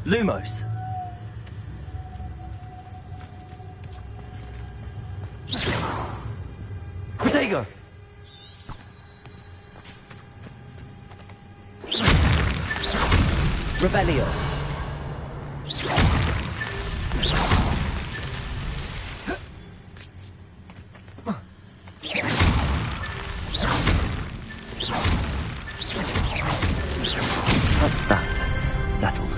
Lumos. Protego. Revelio. What's that? Settled.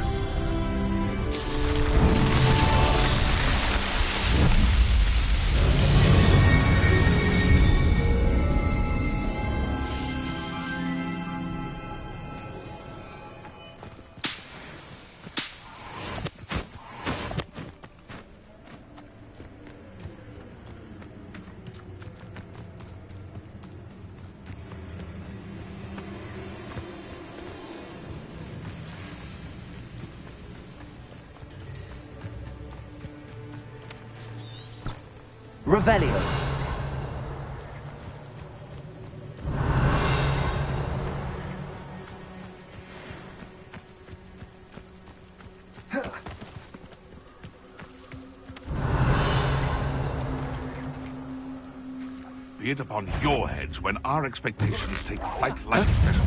Revelio. Be it upon your heads when our expectations take flight like this.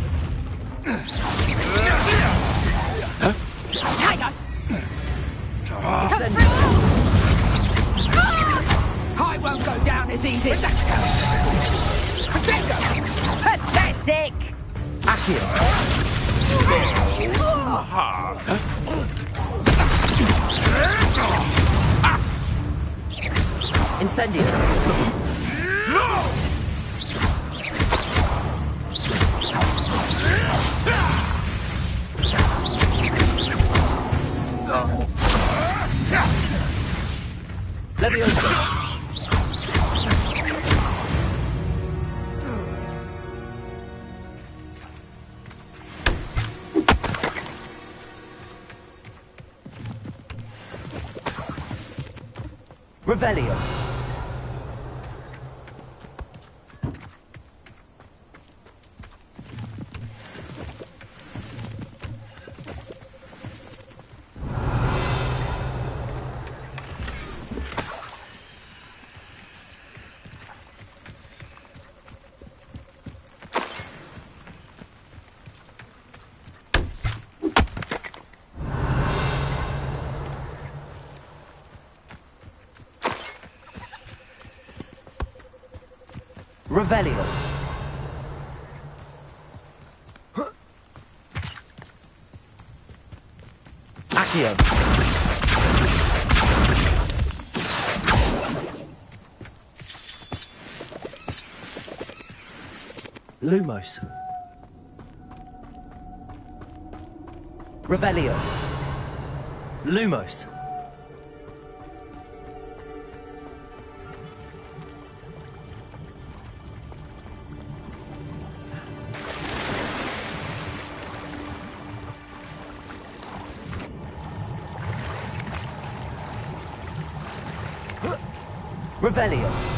I won't go down as easy. Pathetic! Accio. Incendio. Leviosa. Revelio. Revelio. Accio. Lumos. Revelio. Lumos. Revelio.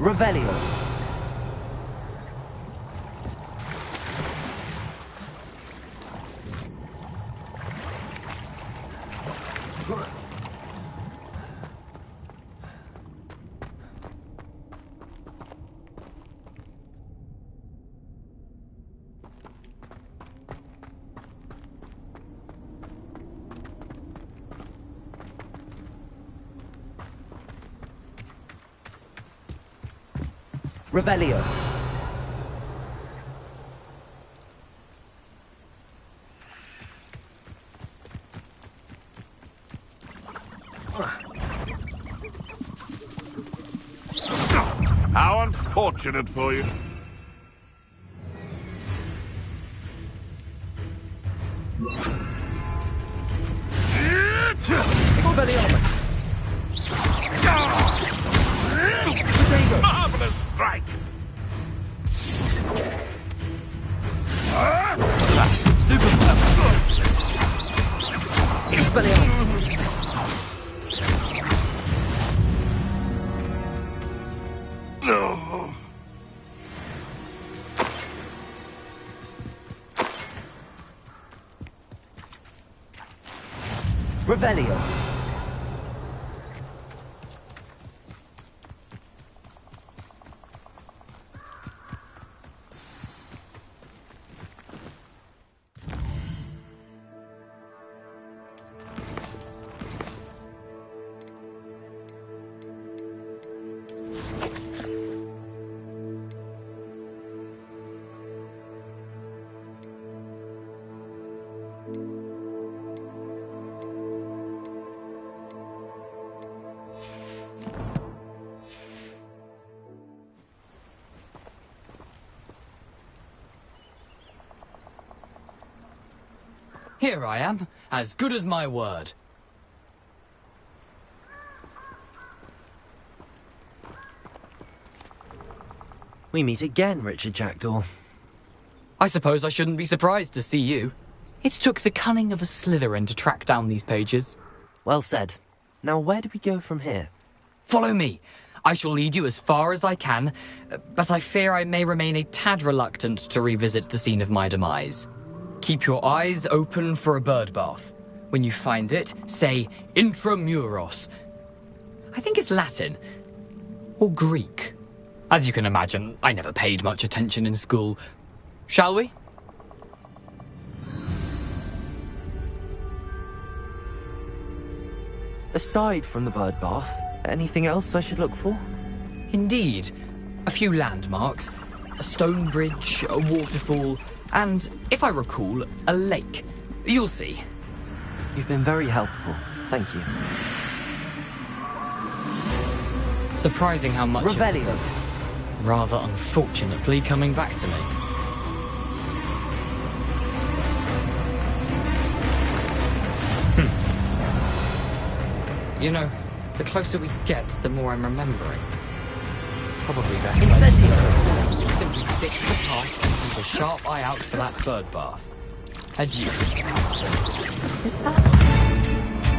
Revelio. Revelio. How unfortunate for you. Expelliarmus! Marvelous strike! Expelliarmus! No. Revelio! Here I am, as good as my word. We meet again, Richard Jackdaw. I suppose I shouldn't be surprised to see you. It took the cunning of a Slytherin to track down these pages. Well said. Now where do we go from here? Follow me. I shall lead you as far as I can, but I fear I may remain a tad reluctant to revisit the scene of my demise. Keep your eyes open for a bird bath. When you find it, say intramuros. I think it's Latin. Or Greek. As you can imagine, I never paid much attention in school. Shall we? Aside from the bird bath, anything else I should look for? Indeed. A few landmarks. A stone bridge, a waterfall, and, if I recall, a lake. You'll see. You've been very helpful. Thank you. Surprising how much Revelio. of this is rather unfortunately coming back to me. You know, the closer we get, the more I'm remembering. Probably best Incendio! simply stick to the path and keep a sharp eye out for that bird bath. Adieu. Is that Latin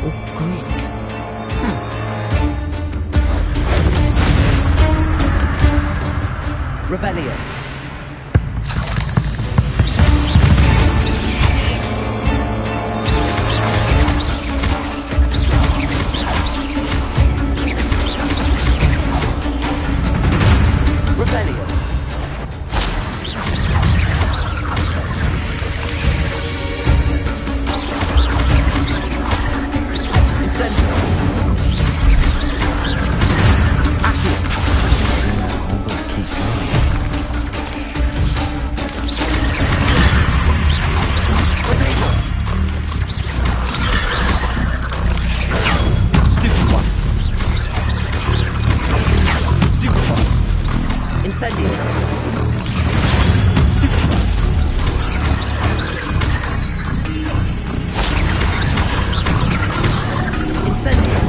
or Greek? Revelio! Revelio! Incendio! Accio! Oh, but keep going. Rodrigo! Stupid one! Stupid one! Incendio! Incendio!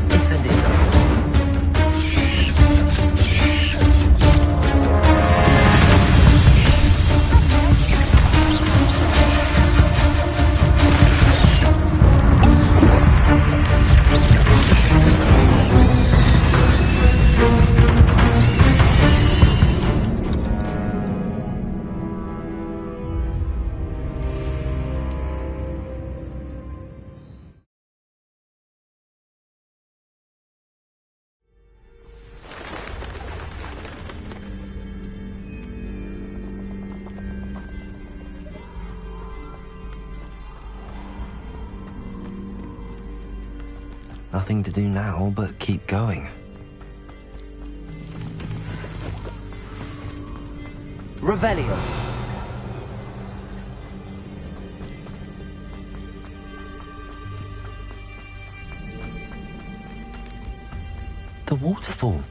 Incendio! Nothing to do now but keep going. Revelio. The waterfall.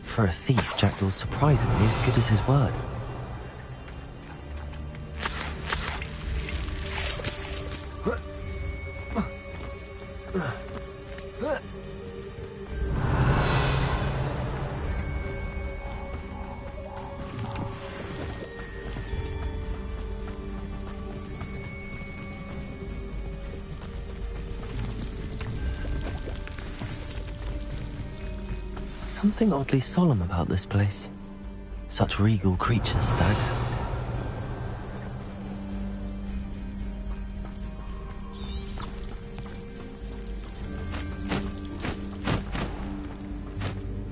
For a thief, Jackdaw's surprisingly as good as his word. Something oddly solemn about this place. Such regal creatures, stags.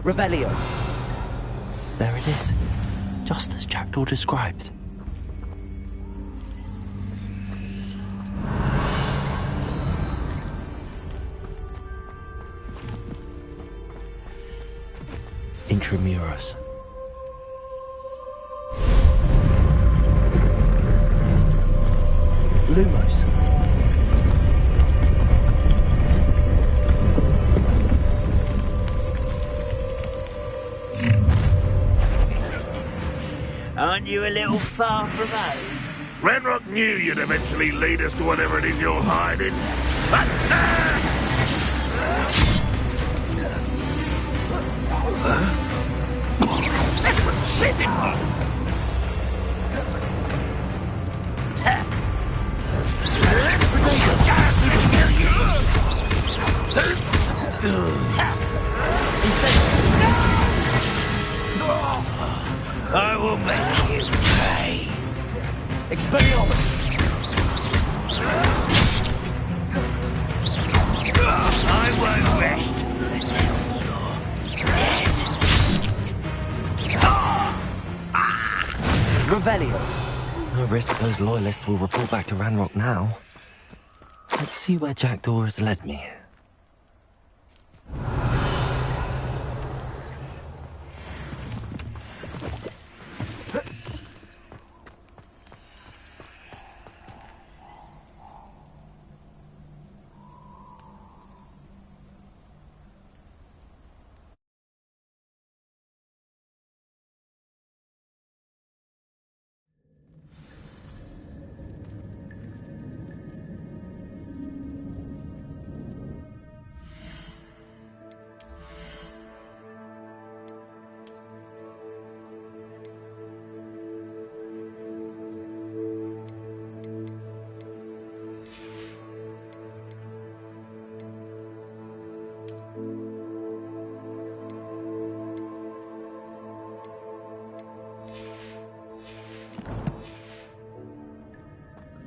Revelio. There it is, just as Jackdaw described. Intramuros. Lumos. Aren't you a little far from home? Ranrock knew you'd eventually lead us to whatever it is you're hiding. That's what spitting for! I will make you pay. Expelliarmus! I won't rest until you're dead. Revelio. No risk those loyalists will report back to Ranrock now. Let's see where Jackdaw has led me.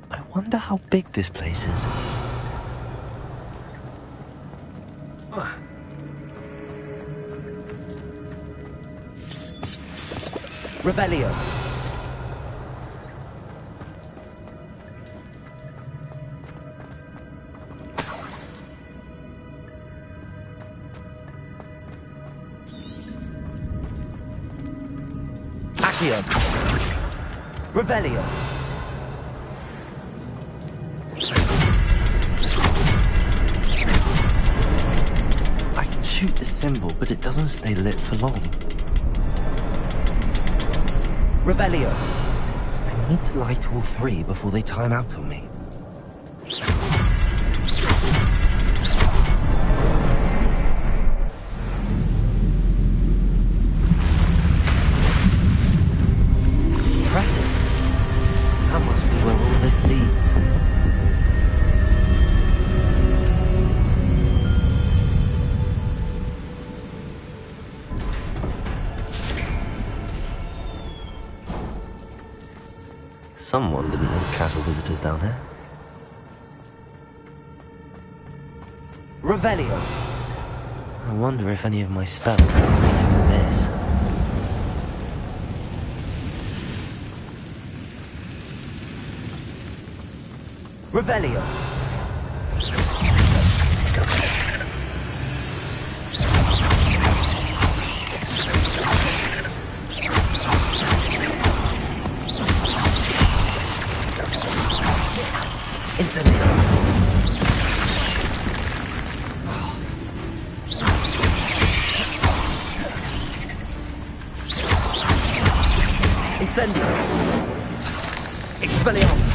I wonder how big this place is. Revelio. Accio. Revelio. I can shoot the symbol, but it doesn't stay lit for long. Revelio. I need to light all three before they time out on me. Impressive. That must be where all this leads. Someone didn't want casual visitors down here. Revelio. I wonder if any of my spells are anything amiss. Revelio. Incendio. Expelliarmus.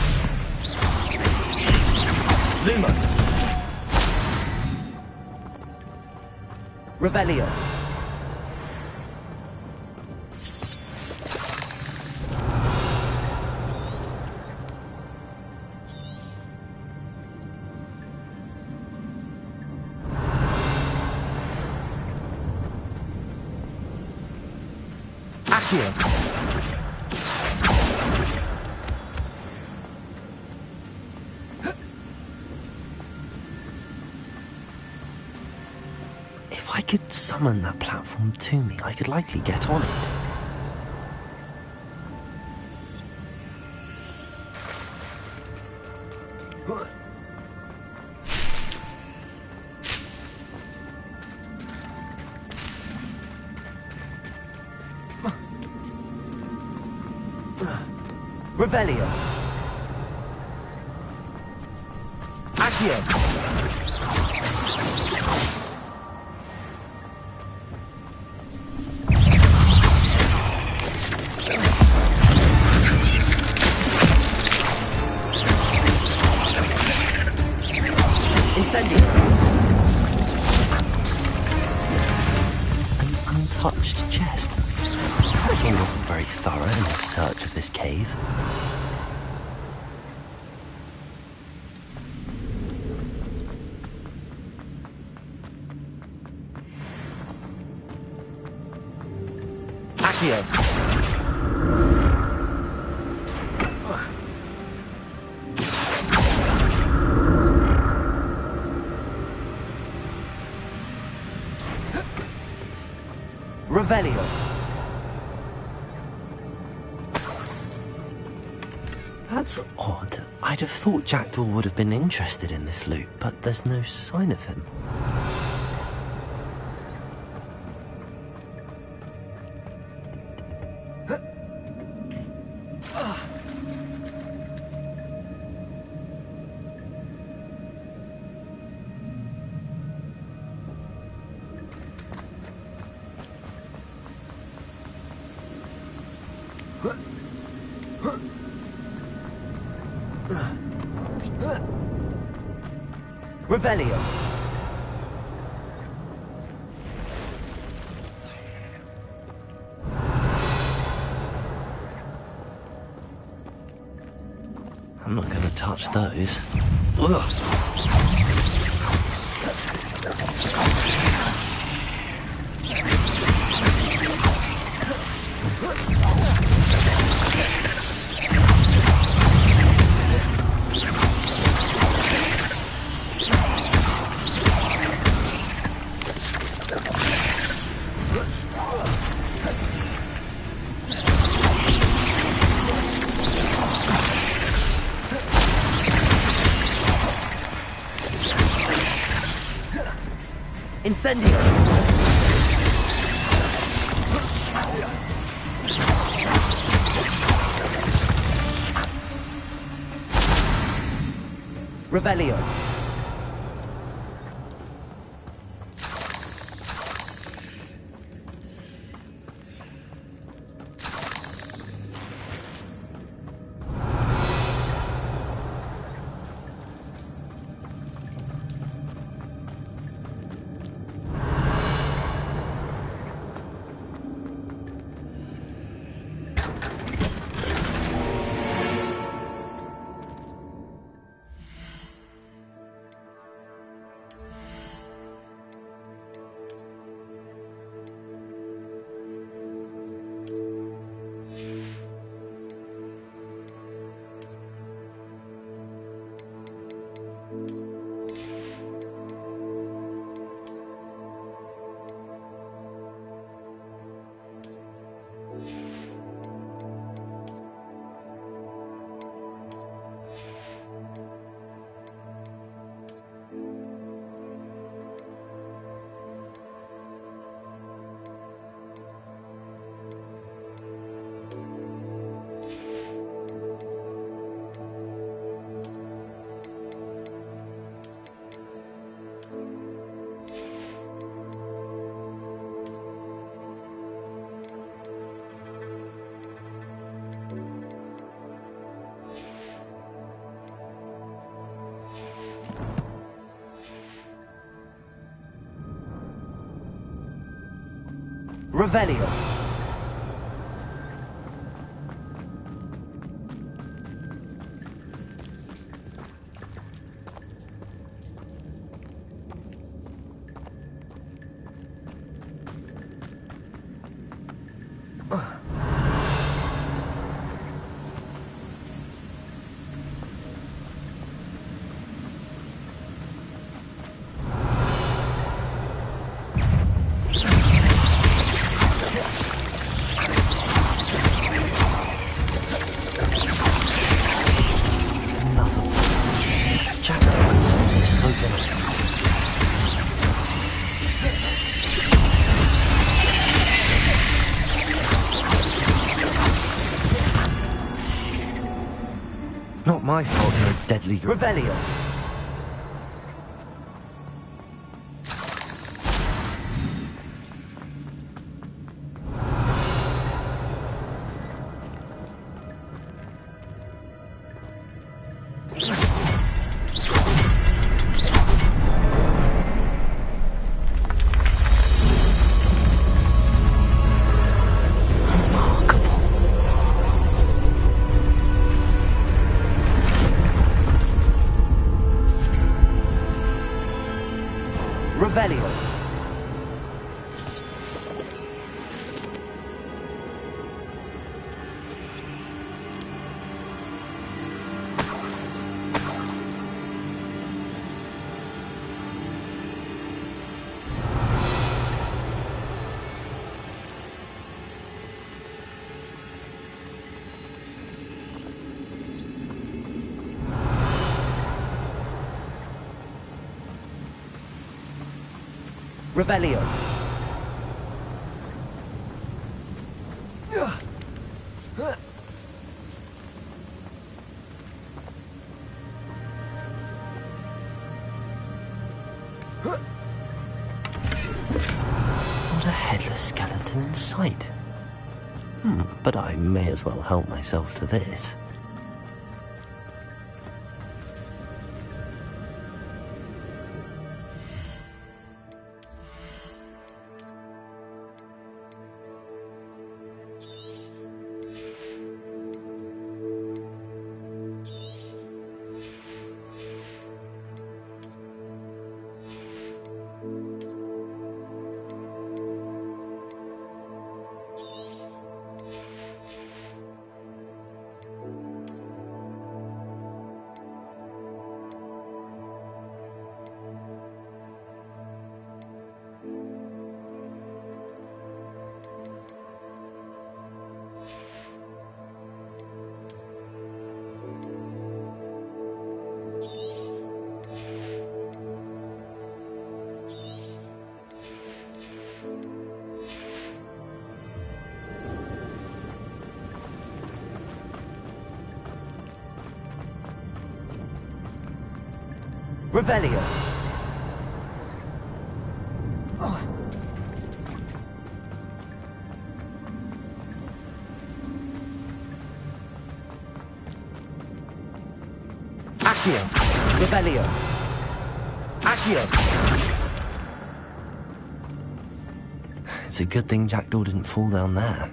Lumos. Revelio. Accio. If I could summon that platform to me, I could likely get on it. Revelio. Accio. Incendio. An untouched chest. He wasn't very thorough in his search of this cave. Accio. Revelio. That's odd. I'd have thought Jackdaw would have been interested in this loot, but there's no sign of him. Revelio. I'm not going to touch those. Ugh. Incendio. Revelio. Revelio. Not my fault you're a deadly... Revelio. Revelio. Revelio. Not a headless skeleton in sight. But I may as well help myself to this. Revelio. Accio. Revelio. Accio. It's a good thing Jackdaw didn't fall down there.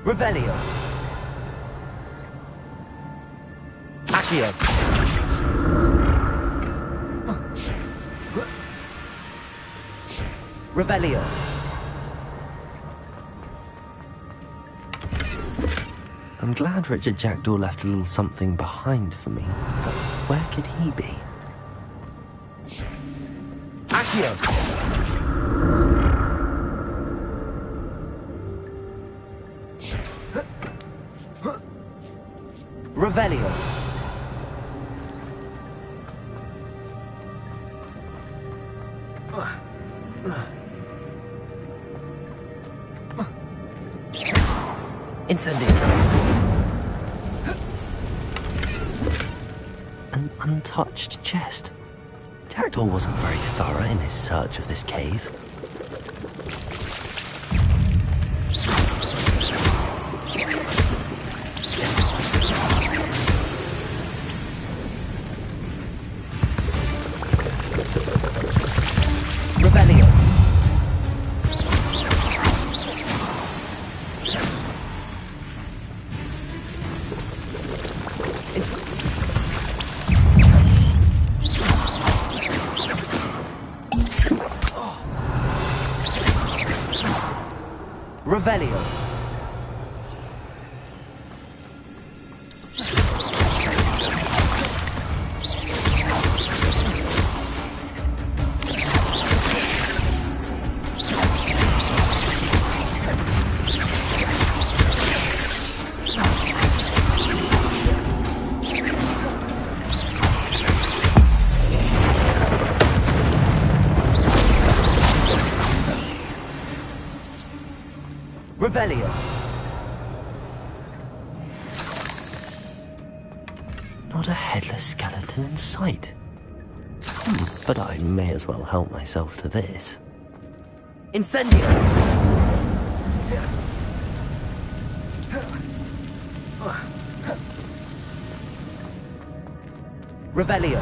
Revelio. Accio. Revelio. I'm glad Richard Jackdaw left a little something behind for me, but where could he be? Accio. Revelio. Incendio. An untouched chest. Jackdaw wasn't very thorough in his search of this cave. Revelio. Revelio. Not a headless skeleton in sight. But I may as well help myself to this. Incendio. Revelio.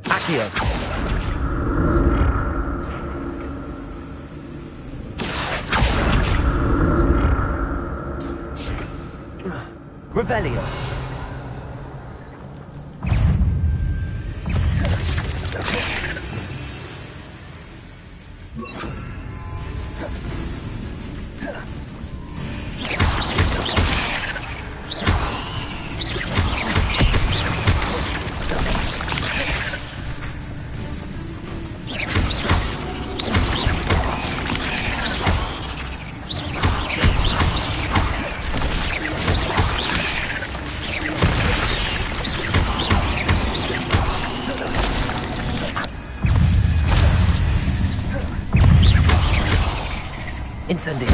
Accio. Revelio. Incendio.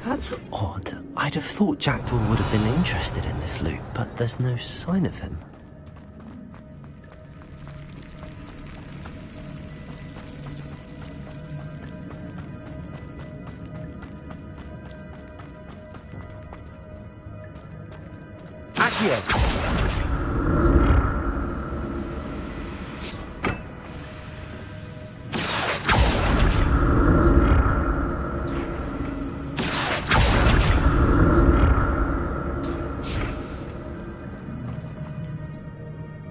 That's odd. I'd have thought Jackdaw would have been interested in this loot, but there's no sign of him. Accio.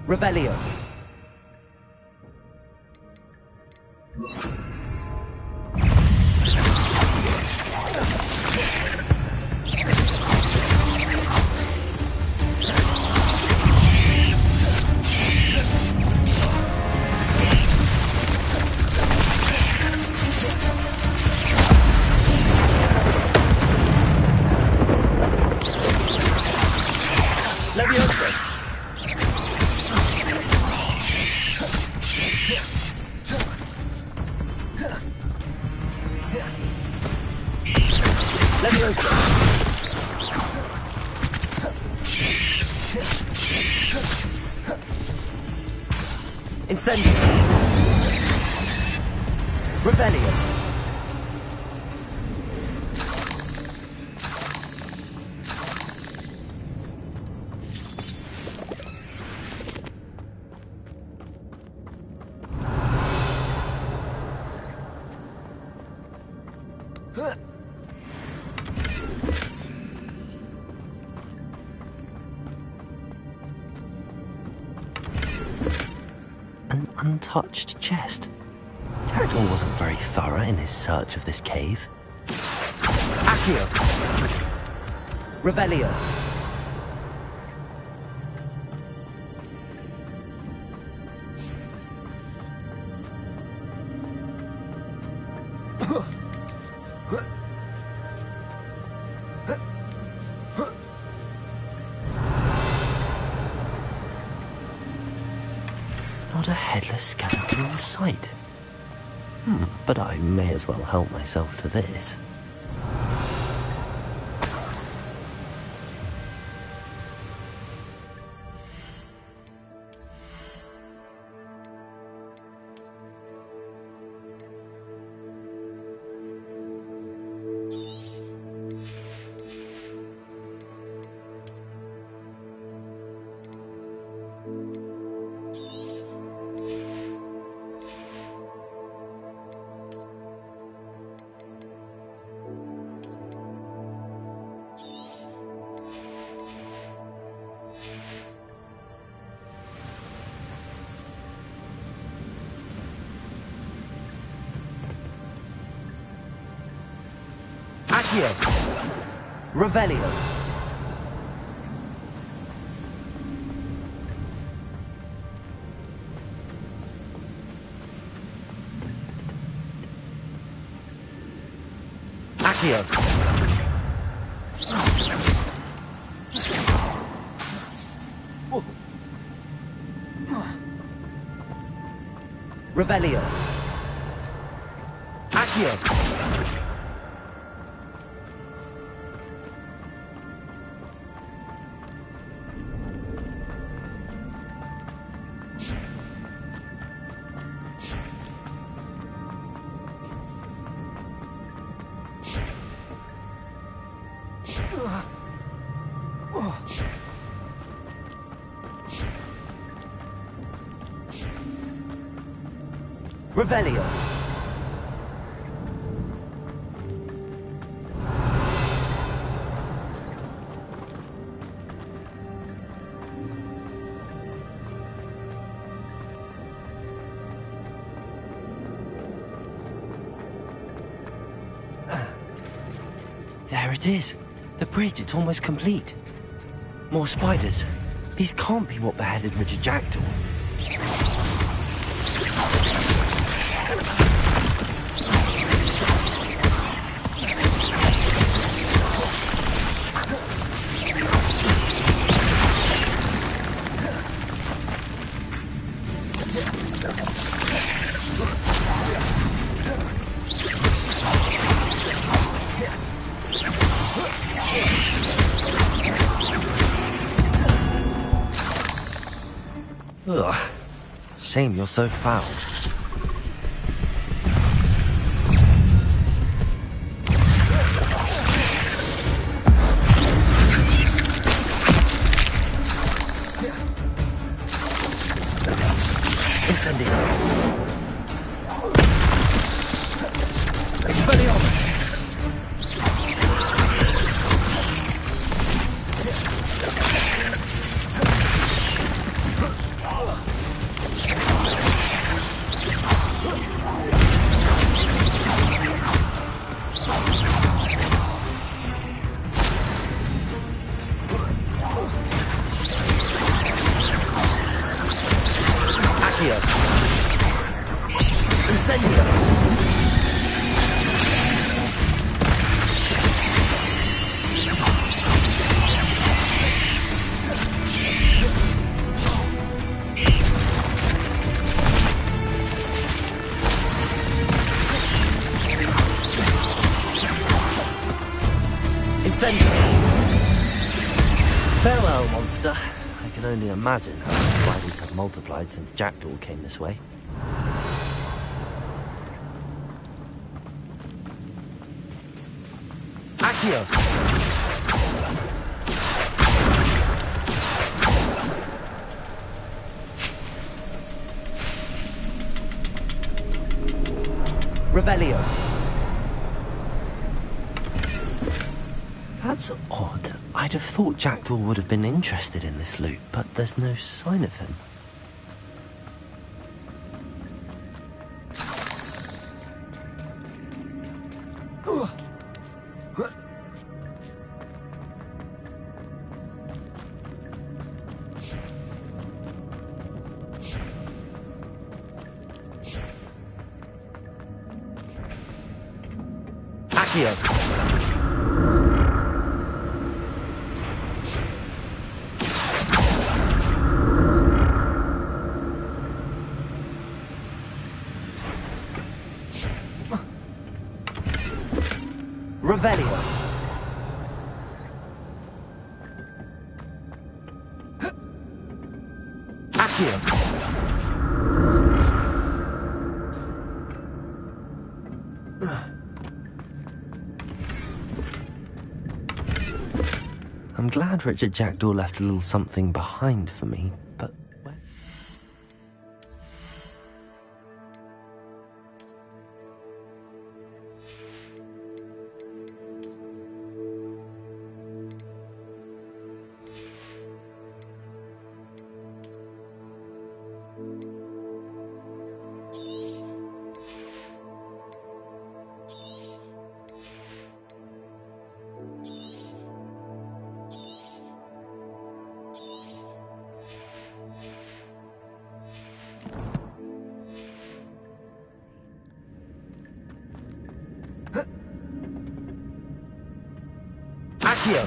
Revelio. Leviosa. Leviosa. Incendio. Revelio. An untouched chest. Jackdaw wasn't very thorough in his search of this cave. Accio. Revelio. Not a headless skeleton in sight. But I may as well help myself to this. Accio. Revelio. Accio. Revelio. Accio. Revelio. There it is. The bridge, it's almost complete. More spiders. These can't be what beheaded Richard Jackdaw. Ugh. Shame you're so foul. Incendio. Expelliarmus. Farewell, monster. I can only imagine how the spiders have multiplied since Jackdaw came this way. Accio. Revelio. That's odd. I'd have thought Jackdaw would have been interested in this loot, but there's no sign of him. Accio. Revelio. Accio. I'm glad Richard Jackdaw left a little something behind for me, but where? Accio.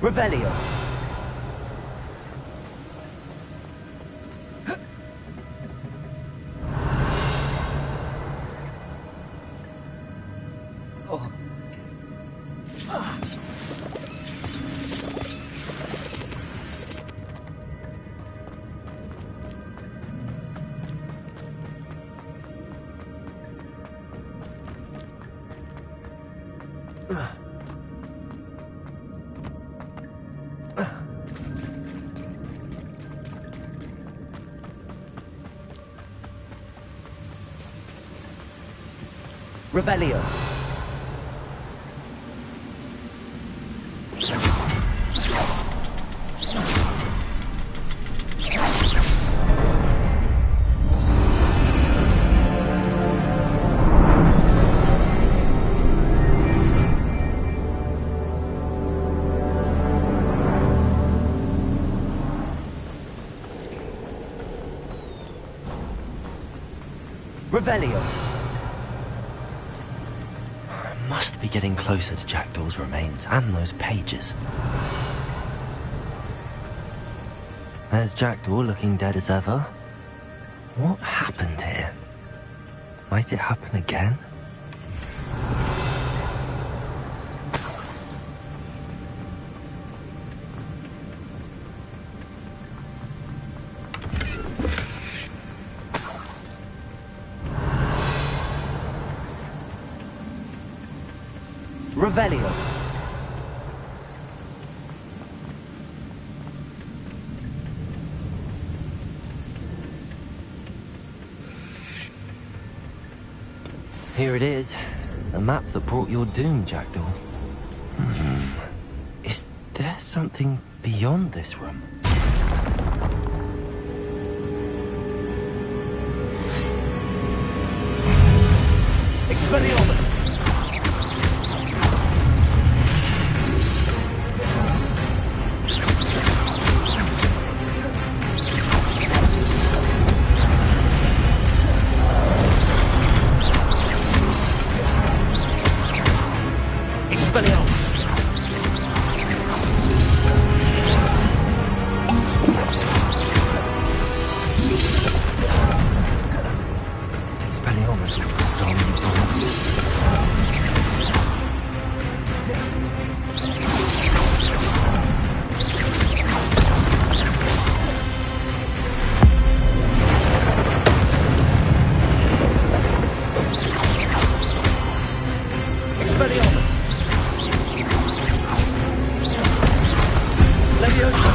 Revelio. Revelio. Revelio. Must be getting closer to Jackdaw's remains and those pages. There's Jackdaw looking dead as ever. What happened here? Might it happen again? Revelio. Here it is. The map that brought your doom, Jackdaw. Is there something beyond this room? Expelliarmus. Expelliarmus with so many doors. Expelliarmus. Leviosa.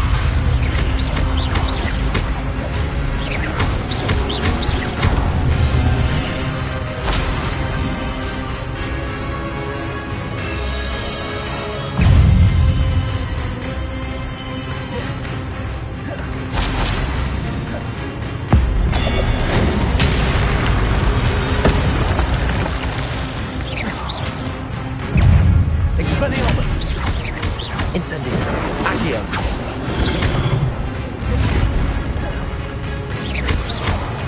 Expelliarmus. Incendio. Accio.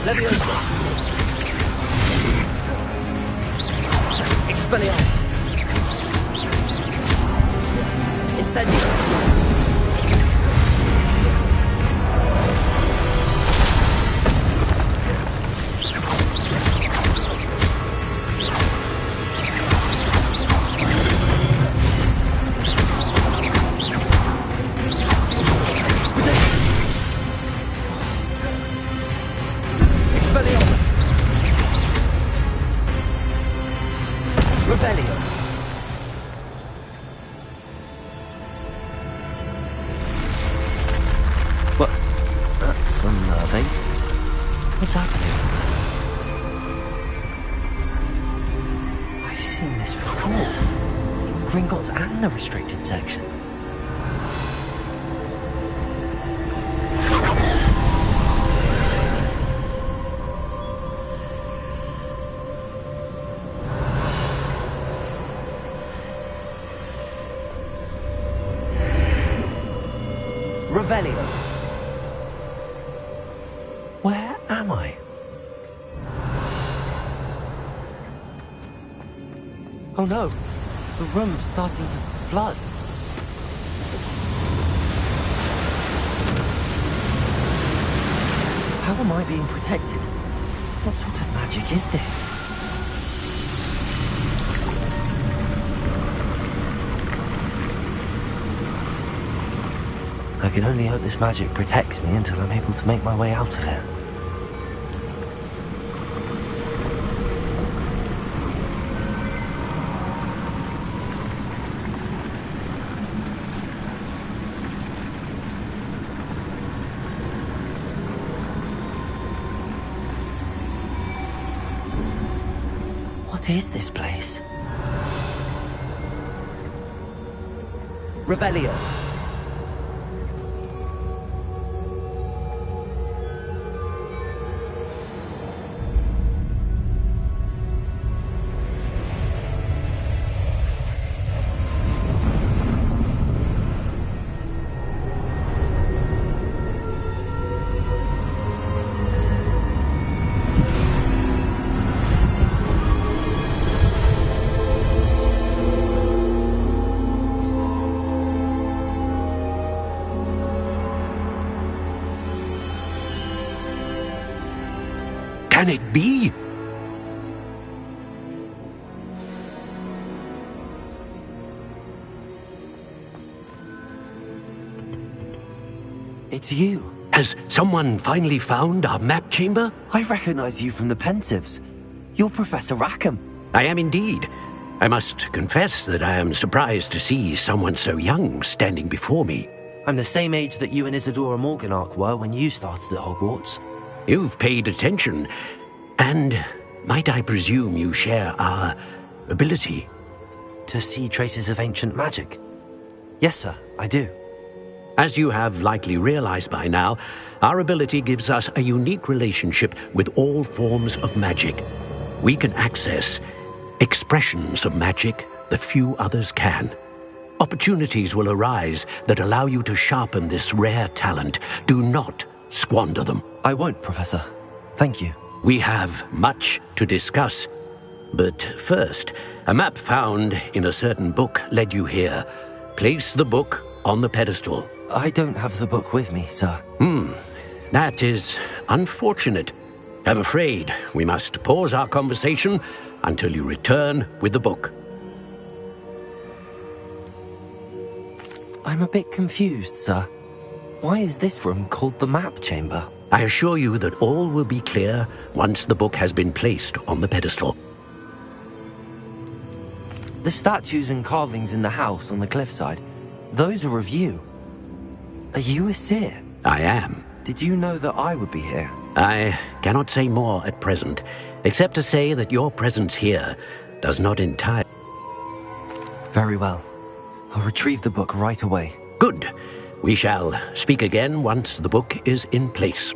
Leviosa. Expelliarmus. Incendio. That's unnerving. What's happening? I've seen this before. In Gringotts and the restricted section. Revelio. Where am I? Oh no! The room's starting to flood. How am I being protected? What sort of magic is this? I can only hope this magic protects me until I'm able to make my way out of here. What is this place? Revelio. Can it be? It's you. Has someone finally found our map chamber? I recognize you from the Pensives. You're Professor Rackham. I am indeed. I must confess that I am surprised to see someone so young standing before me. I'm the same age that you and Isadora Morganach were when you started at Hogwarts. You've paid attention, and might I presume you share our ability? To see traces of ancient magic? Yes, sir, I do. As you have likely realized by now, our ability gives us a unique relationship with all forms of magic. We can access expressions of magic that few others can. Opportunities will arise that allow you to sharpen this rare talent. Do not squander them. I won't, Professor. Thank you. We have much to discuss. But first, a map found in a certain book led you here. Place the book on the pedestal. I don't have the book with me, sir. That is unfortunate. I'm afraid we must pause our conversation until you return with the book. I'm a bit confused, sir. Why is this room called the map chamber? I assure you that all will be clear once the book has been placed on the pedestal. The statues and carvings in the house on the cliffside, those are of you. Are you a seer? I am. Did you know that I would be here? I cannot say more at present, except to say that your presence here does not entirely... Very well. I'll retrieve the book right away. Good. We shall speak again once the book is in place.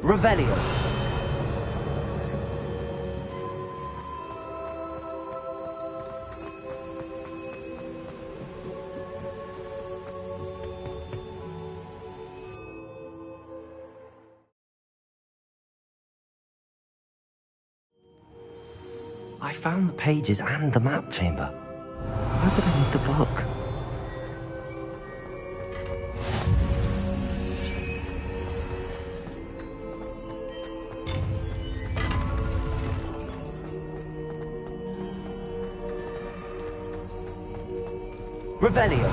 Revelio. I found the pages and the map chamber. Why would I need the book? Revelio.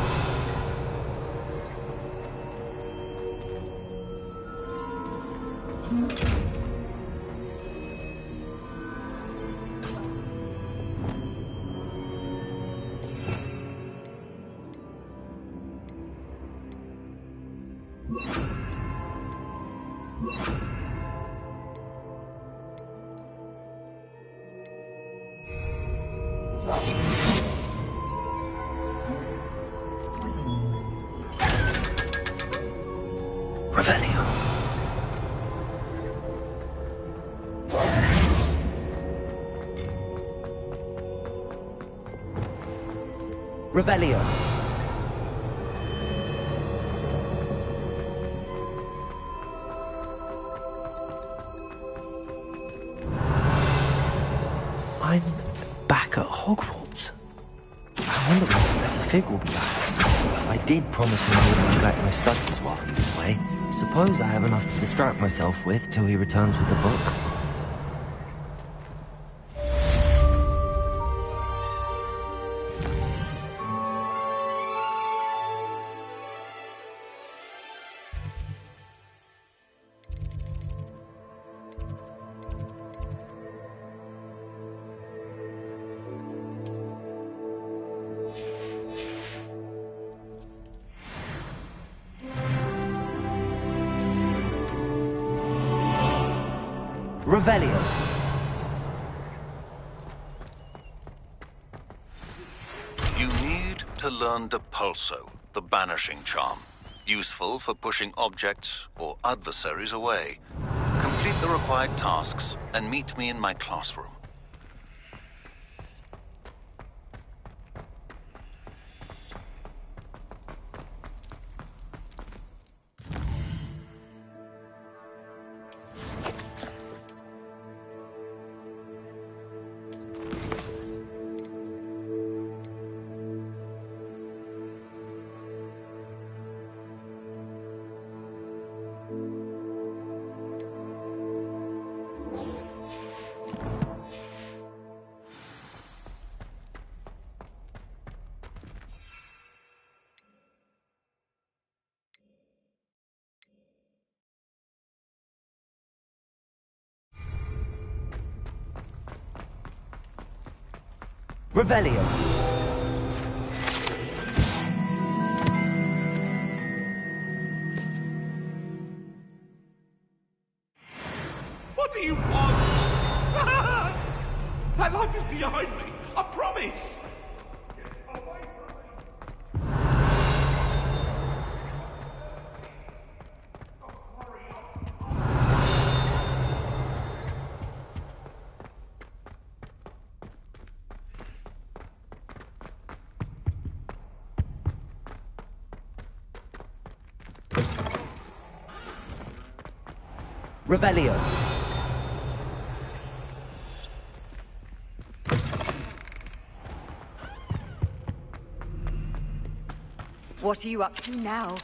Revelio. Revelio. I'm back at Hogwarts. I wonder if Professor Fig will be back. I did promise him I wouldn't neglect my studies while he was away. Suppose I have enough to distract myself with till he returns with the book. Revelio. You need to learn Depulso, the banishing charm. Useful for pushing objects or adversaries away. Complete the required tasks and meet me in my classroom. Revelio. What do you want? That life is behind me. I promise. Revelio. What are you up to now?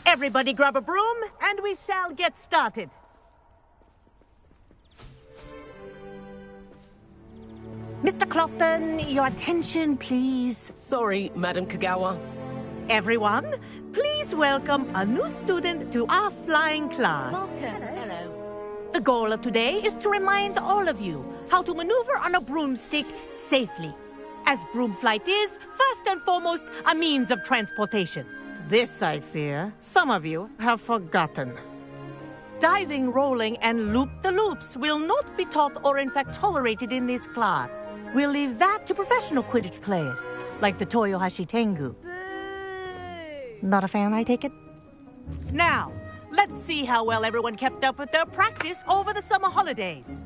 Everybody grab a broom, and we shall get started. Mr. Clopton, your attention, please. Sorry, Madam Kagawa. Everyone, please welcome a new student to our flying class. Hello. The goal of today is to remind all of you how to maneuver on a broomstick safely, as broom flight is, first and foremost, a means of transportation. This, I fear, some of you have forgotten. Diving, rolling, and loop-the-loops will not be taught or in fact tolerated in this class. We'll leave that to professional Quidditch players, like the Toyohashi Tengu. Not a fan, I take it? Now, let's see how well everyone kept up with their practice over the summer holidays.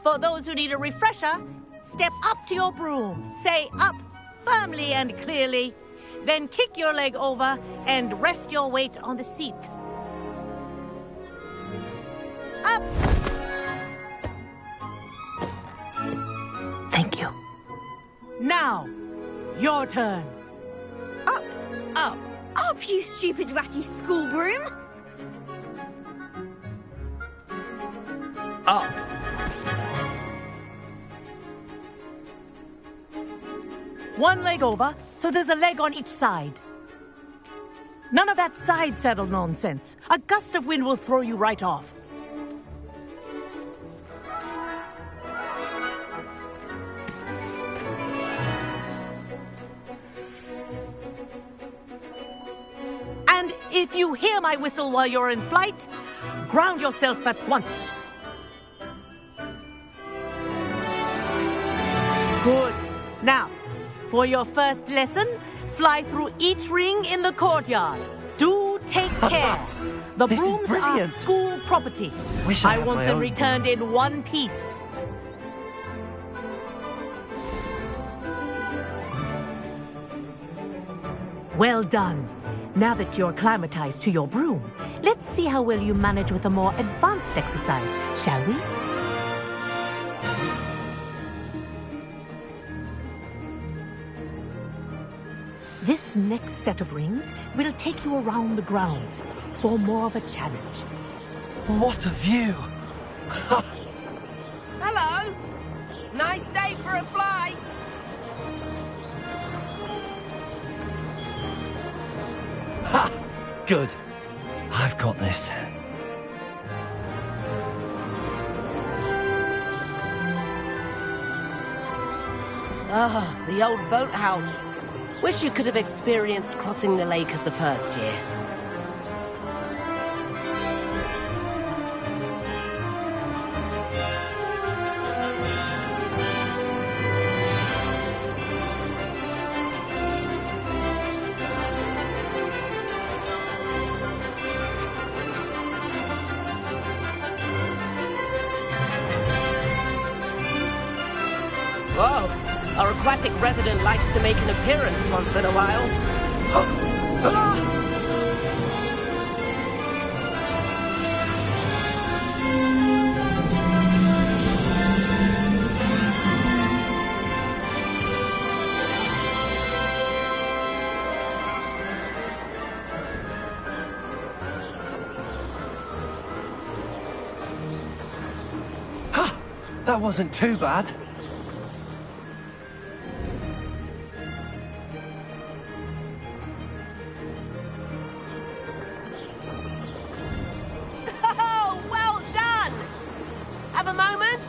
For those who need a refresher, step up to your broom, say up firmly and clearly, then kick your leg over and rest your weight on the seat. Up! Thank you. Now, your turn. Up. Up. Up, you stupid ratty school broom. Up. One leg over, so there's a leg on each side. None of that side saddle nonsense. A gust of wind will throw you right off. And if you hear my whistle while you're in flight, ground yourself at once. Good. Now, for your first lesson, fly through each ring in the courtyard. Do take care. The This is brooms are brilliant. school property. Wish I had want my them own returned in one piece. Well done. Now that you're acclimatized to your broom, let's see how well you manage with a more advanced exercise, shall we? This next set of rings will take you around the grounds for more of a challenge. What a view! Hello! Nice day for a flight! Ha! Good. I've got this. Ah, the old boathouse. Wish you could have experienced crossing the lake as the first year. Whoa! Our aquatic resident likes to make an appearance once in a while. Ha! That wasn't too bad. Oh, well done! Have a moment?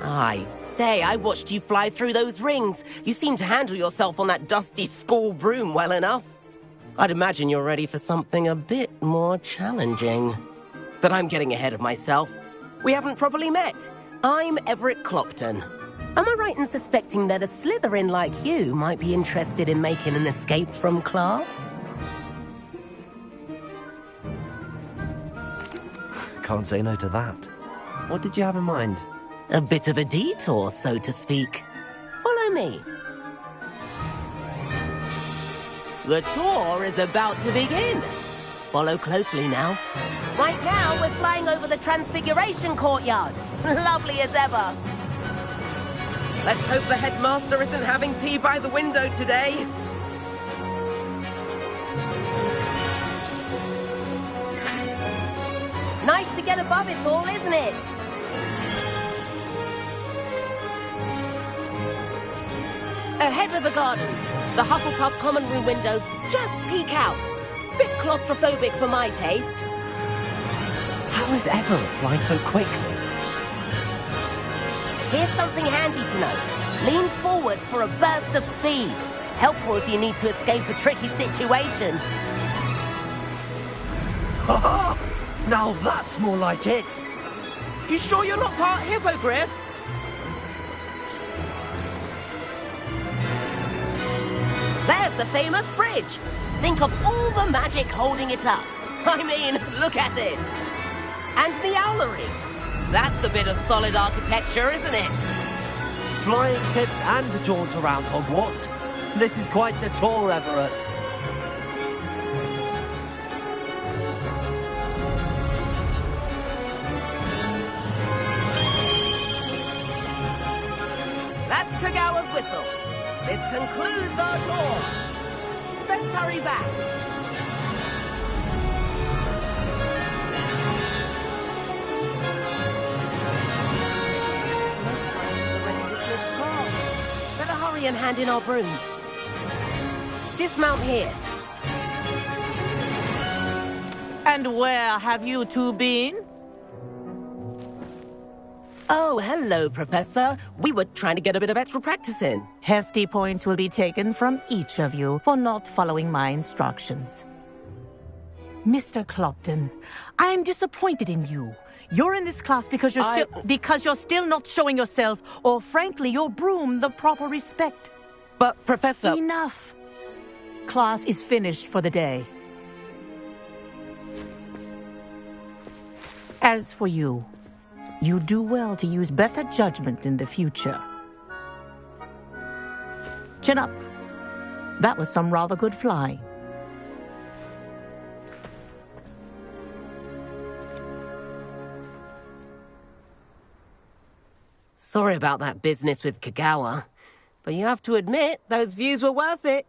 I say, I watched you fly through those rings. You seem to handle yourself on that dusty school broom well enough. I'd imagine you're ready for something a bit more challenging. But I'm getting ahead of myself. We haven't properly met. I'm Everett Clopton. Am I right in suspecting that a Slytherin like you might be interested in making an escape from class? Can't say no to that. What did you have in mind? A bit of a detour, so to speak. Follow me. The tour is about to begin. Follow closely now. Right now, we're flying over the Transfiguration Courtyard. Lovely as ever. Let's hope the headmaster isn't having tea by the window today. Nice to get above it all, isn't it? Ahead of the gardens. The Hufflepuff common room windows just peek out. Bit claustrophobic for my taste. How is Everett flying so quickly? Here's something handy to know. Lean forward for a burst of speed. Helpful if you need to escape a tricky situation. Now that's more like it. You sure you're not part hippogriff? There's the famous bridge. Think of all the magic holding it up. I mean, look at it. And Meowlery. That's a bit of solid architecture, isn't it? Flying tips and a jaunt around Hogwarts. This is quite the tour, Everett. That's Kagawa's whistle. This concludes our tour. Let's hurry back. Better hurry and hand in our brooms. Dismount here. And where have you two been? Oh, hello, Professor. We were trying to get a bit of extra practice in. Hefty points will be taken from each of you for not following my instructions. Mr. Clopton, I am disappointed in you. You're in this class because you're still not showing yourself, or frankly, your broom the proper respect. But, Professor... Enough. Class is finished for the day. As for you, you do well to use better judgment in the future. Chin up. That was some rather good flying. Sorry about that business with Kagawa, but you have to admit, those views were worth it.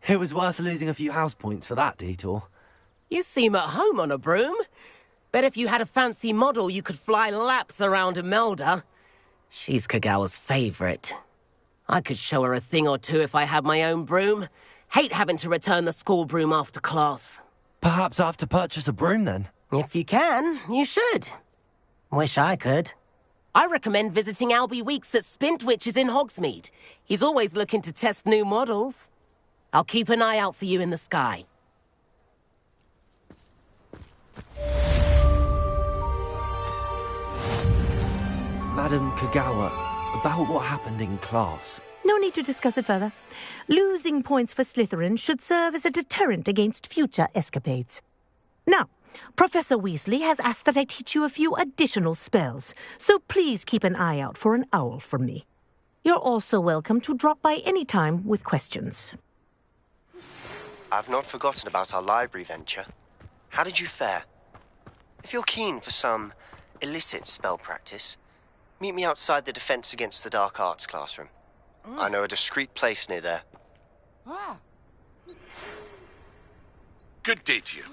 It was worth losing a few house points for that detour. You seem at home on a broom. Bet if you had a fancy model, you could fly laps around Imelda. She's Kagawa's favorite. I could show her a thing or two if I had my own broom. Hate having to return the school broom after class. Perhaps I have to purchase a broom then? If you can, you should. Wish I could. I recommend visiting Albie Weeks at Spintwitches in Hogsmeade. He's always looking to test new models. I'll keep an eye out for you in the sky. Madam Kagawa, about what happened in class. No need to discuss it further. Losing points for Slytherin should serve as a deterrent against future escapades. Now, Professor Weasley has asked that I teach you a few additional spells, so please keep an eye out for an owl from me. You're also welcome to drop by any time with questions. I've not forgotten about our library venture. How did you fare? If you're keen for some illicit spell practice, meet me outside the Defense Against the Dark Arts classroom. I know a discreet place near there. Good day to you.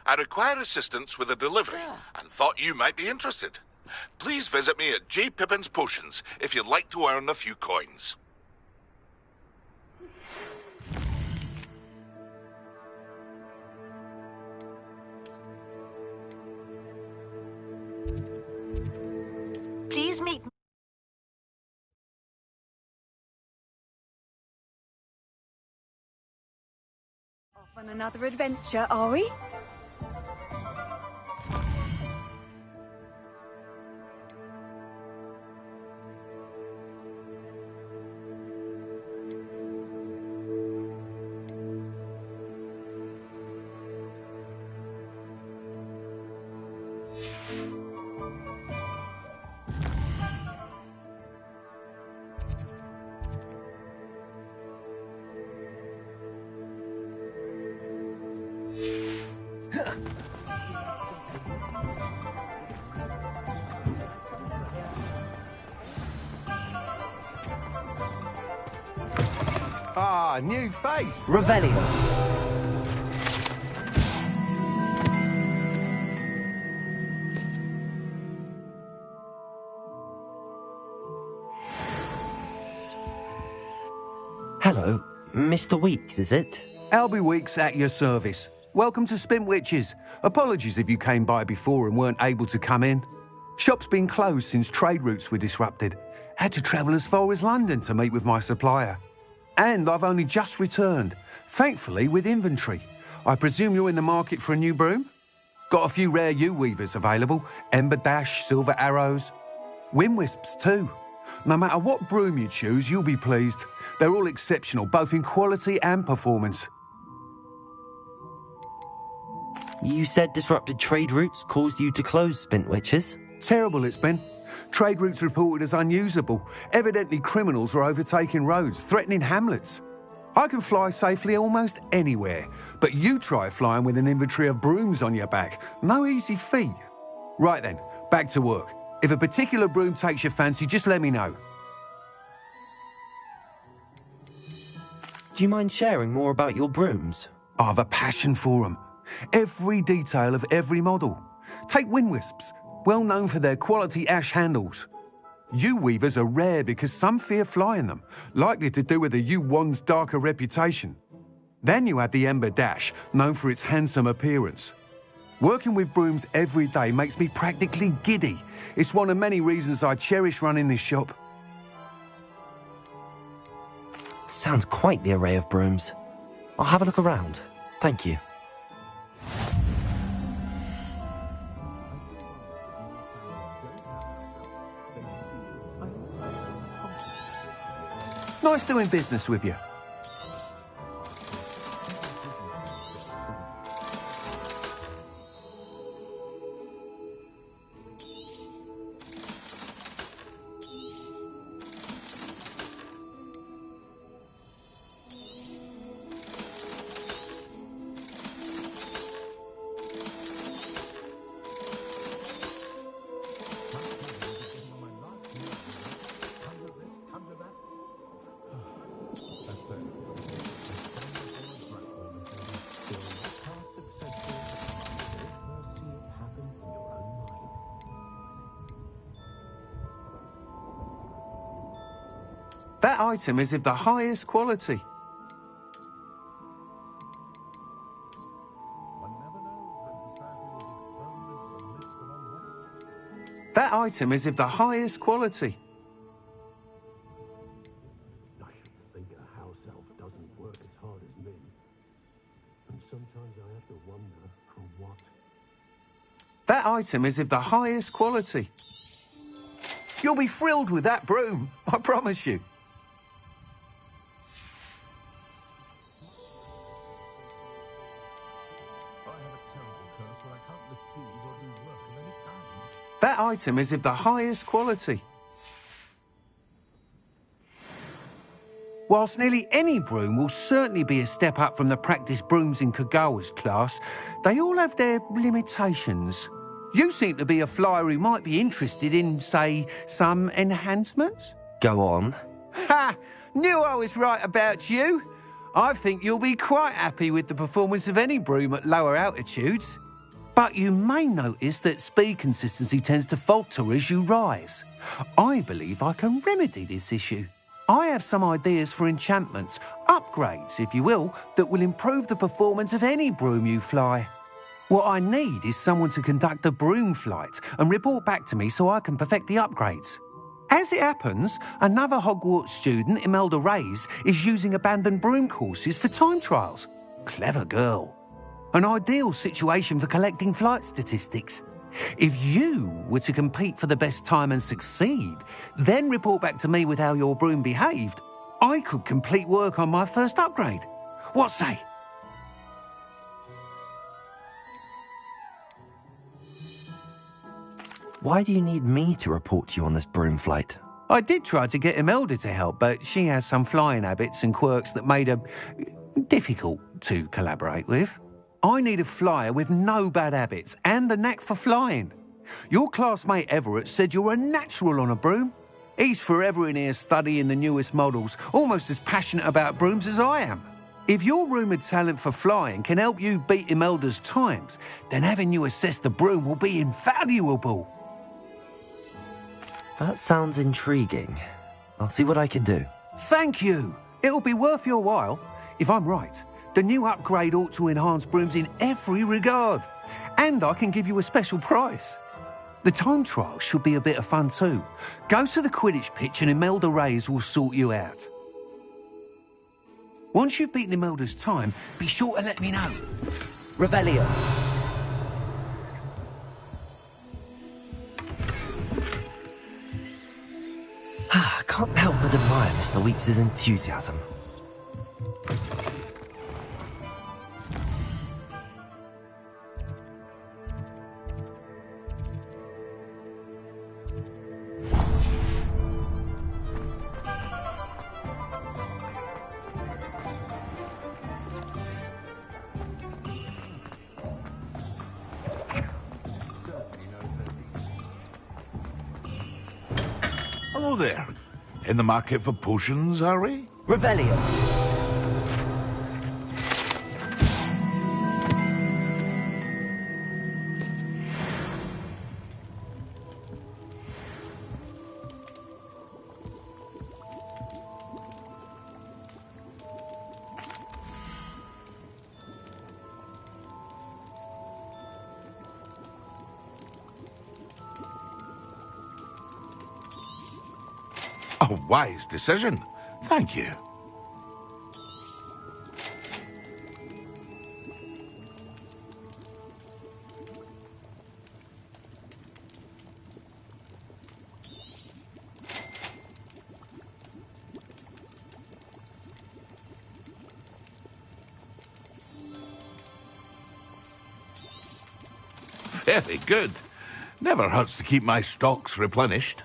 I require assistance with a delivery and thought you might be interested. Please visit me at J. Pippin's Potions if you'd like to earn a few coins. Please meet off on another adventure, are we? Ah, new face. Revelio. Hello, Mr. Weeks, is it? Albie Weeks at your service. Welcome to Spintwitches. Apologies if you came by before and weren't able to come in. Shop's been closed since trade routes were disrupted. Had to travel as far as London to meet with my supplier. And I've only just returned, thankfully with inventory. I presume you're in the market for a new broom? Got a few rare U-weavers available. Ember Dash, Silver Arrows. Wind Wisps too. No matter what broom you choose, you'll be pleased. They're all exceptional, both in quality and performance. You said disrupted trade routes caused you to close Spintwitches? Terrible it's been. Trade routes reported as unusable. Evidently criminals were overtaking roads, threatening hamlets. I can fly safely almost anywhere, but you try flying with an inventory of brooms on your back. No easy feat. Right then, back to work. If a particular broom takes your fancy, just let me know. Do you mind sharing more about your brooms? I've a passion for them. Every detail of every model. Take Wind Wisps, well known for their quality ash handles. U-weavers are rare because some fear flying them, likely to do with the U-wand's darker reputation. Then you have the Ember Dash, known for its handsome appearance. Working with brooms every day makes me practically giddy. It's one of many reasons I cherish running this shop. Sounds quite the array of brooms. I'll have a look around. Thank you. Nice doing business with you. That item is of the highest quality. That item is of the highest quality. I should think a house elf doesn't work as hard as me. And sometimes I have to wonder for what. That item is of the highest quality. You'll be thrilled with that broom, I promise you. That item is of the highest quality. Whilst nearly any broom will certainly be a step up from the practice brooms in Kagawa's class, they all have their limitations. You seem to be a flyer who might be interested in, say, some enhancements? Go on. Ha! Knew I was right about you. I think you'll be quite happy with the performance of any broom at lower altitudes. But you may notice that speed consistency tends to falter as you rise. I believe I can remedy this issue. I have some ideas for enchantments, upgrades, if you will, that will improve the performance of any broom you fly. What I need is someone to conduct a broom flight and report back to me so I can perfect the upgrades. As it happens, another Hogwarts student, Imelda Reyes, is using abandoned broom courses for time trials. Clever girl. An ideal situation for collecting flight statistics. If you were to compete for the best time and succeed, then report back to me with how your broom behaved, I could complete work on my first upgrade. What say? Why do you need me to report to you on this broom flight? I did try to get Imelda to help, but she has some flying habits and quirks that made her difficult to collaborate with. I need a flyer with no bad habits and the knack for flying. Your classmate Everett said you're a natural on a broom. He's forever in here studying the newest models, almost as passionate about brooms as I am. If your rumoured talent for flying can help you beat Imelda's times, then having you assess the broom will be invaluable. That sounds intriguing. I'll see what I can do. Thank you. It'll be worth your while. If I'm right, the new upgrade ought to enhance brooms in every regard. And I can give you a special price. The time trial should be a bit of fun too. Go to the Quidditch pitch and Imelda Reyes will sort you out. Once you've beaten Imelda's time, be sure to let me know. Revelio. I can't help but admire Mr. Weeks' enthusiasm. Hello there. In the market for potions, are we? Revelio. A wise decision. Thank you. Very good. Never hurts to keep my stocks replenished.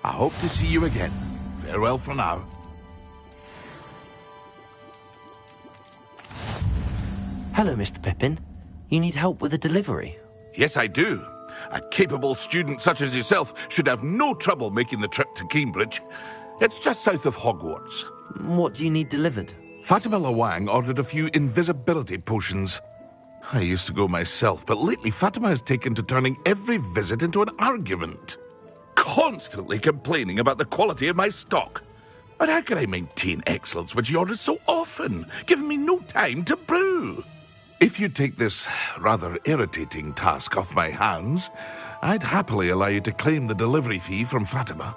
I hope to see you again. Farewell for now. Hello, Mr. Pippin. You need help with a delivery? Yes, I do. A capable student such as yourself should have no trouble making the trip to Cambridge. It's just south of Hogwarts. What do you need delivered? Fatima Lawang ordered a few invisibility potions. I used to go myself, but lately Fatima has taken to turning every visit into an argument. Constantly complaining about the quality of my stock. But how can I maintain excellence when she orders so often, giving me no time to brew? If you take this rather irritating task off my hands, I'd happily allow you to claim the delivery fee from Fatima.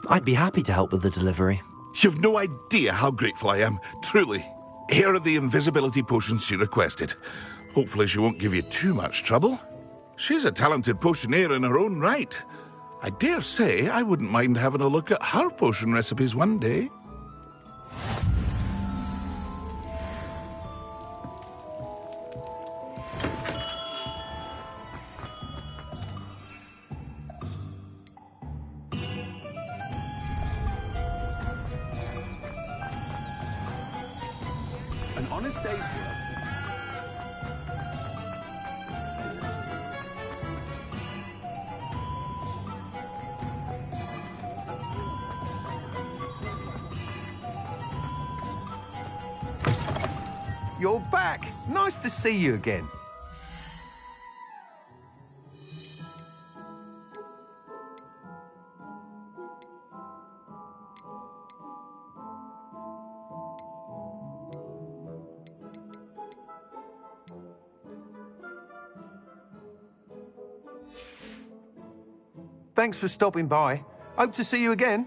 I'd be happy to help with the delivery. You've no idea how grateful I am, truly. Here are the invisibility potions she requested. Hopefully she won't give you too much trouble. She's a talented potioneer in her own right. I dare say I wouldn't mind having a look at her potion recipes one day. An honest day's work. You're back. Nice to see you again. Thanks for stopping by. Hope to see you again.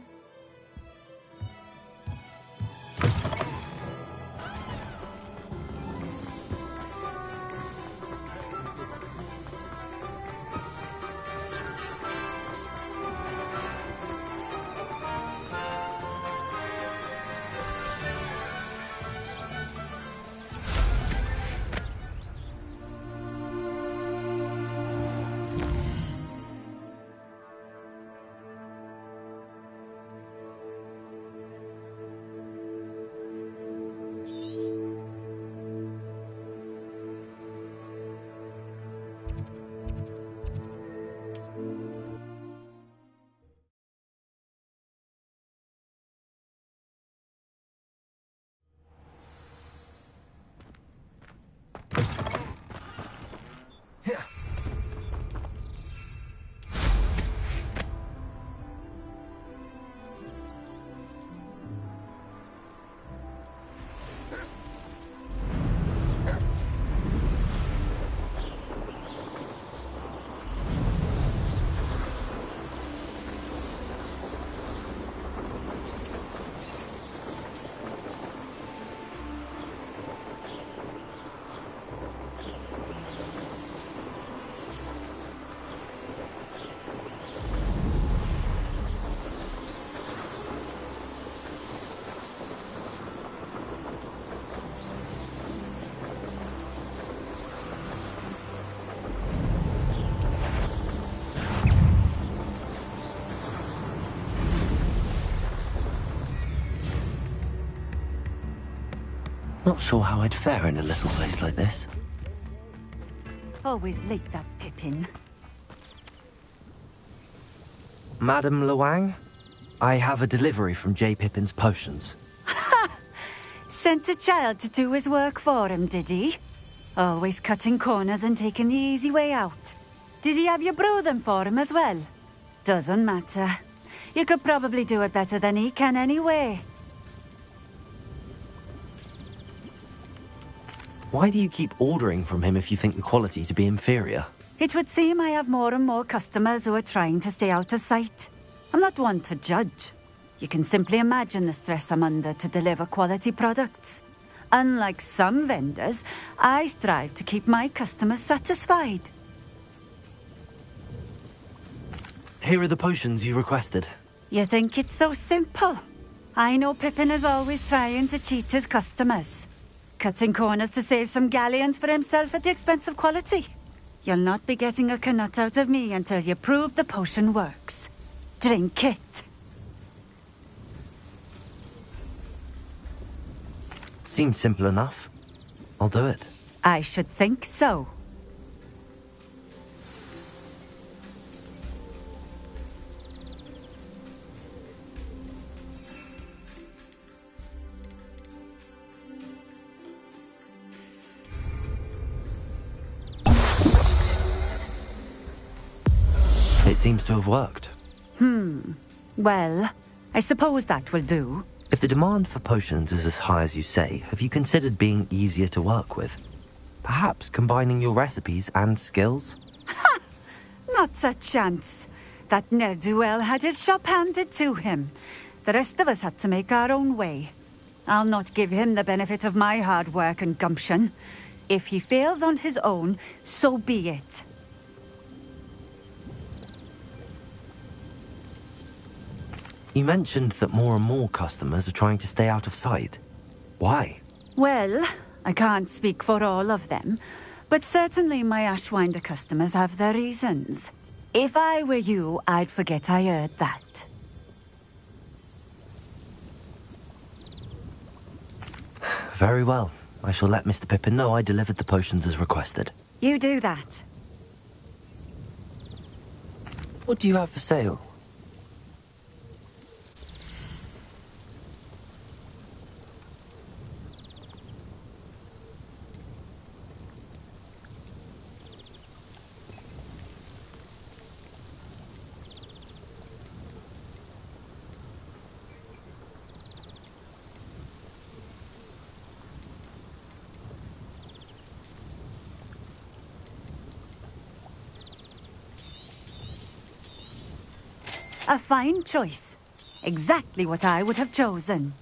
Not sure how I'd fare in a little place like this. Always late, that Pippin. Madam Luang, I have a delivery from J. Pippin's Potions. Sent a child to do his work for him, did he? Always cutting corners and taking the easy way out. Did he have you brew them for him as well? Doesn't matter. You could probably do it better than he can anyway. Why do you keep ordering from him if you think the quality to be inferior? It would seem I have more and more customers who are trying to stay out of sight. I'm not one to judge. You can simply imagine the stress I'm under to deliver quality products. Unlike some vendors, I strive to keep my customers satisfied. Here are the potions you requested. You think it's so simple? I know Pippin is always trying to cheat his customers. Cutting corners to save some galleons for himself at the expense of quality. You'll not be getting a canut out of me until you prove the potion works. Drink it. Seems simple enough. I'll do it. I should think so. It seems to have worked. Well, I suppose that will do. If the demand for potions is as high as you say, have you considered being easier to work with? Perhaps combining your recipes and skills? Not a chance. That ne'er-do-well had his shop handed to him. The rest of us had to make our own way. I'll not give him the benefit of my hard work and gumption. If he fails on his own, so be it. You mentioned that more and more customers are trying to stay out of sight. Why? Well, I can't speak for all of them, but certainly my Ashwinder customers have their reasons. If I were you, I'd forget I heard that. Very well. I shall let Mr. Pippin know I delivered the potions as requested. You do that. What do you have for sale? A fine choice. Exactly what I would have chosen.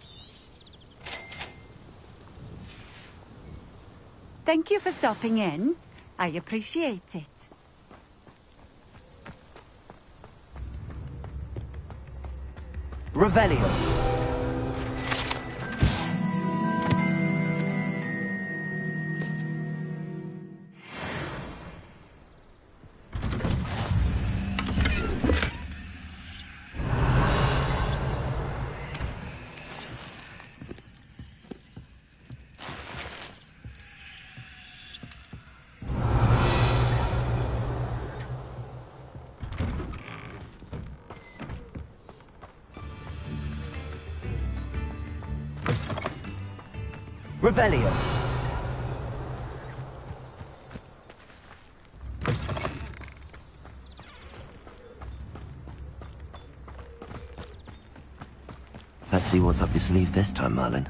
Thank you for stopping in. I appreciate it. Revelio. Revelio. Let's see what's up your sleeve this time, Merlin.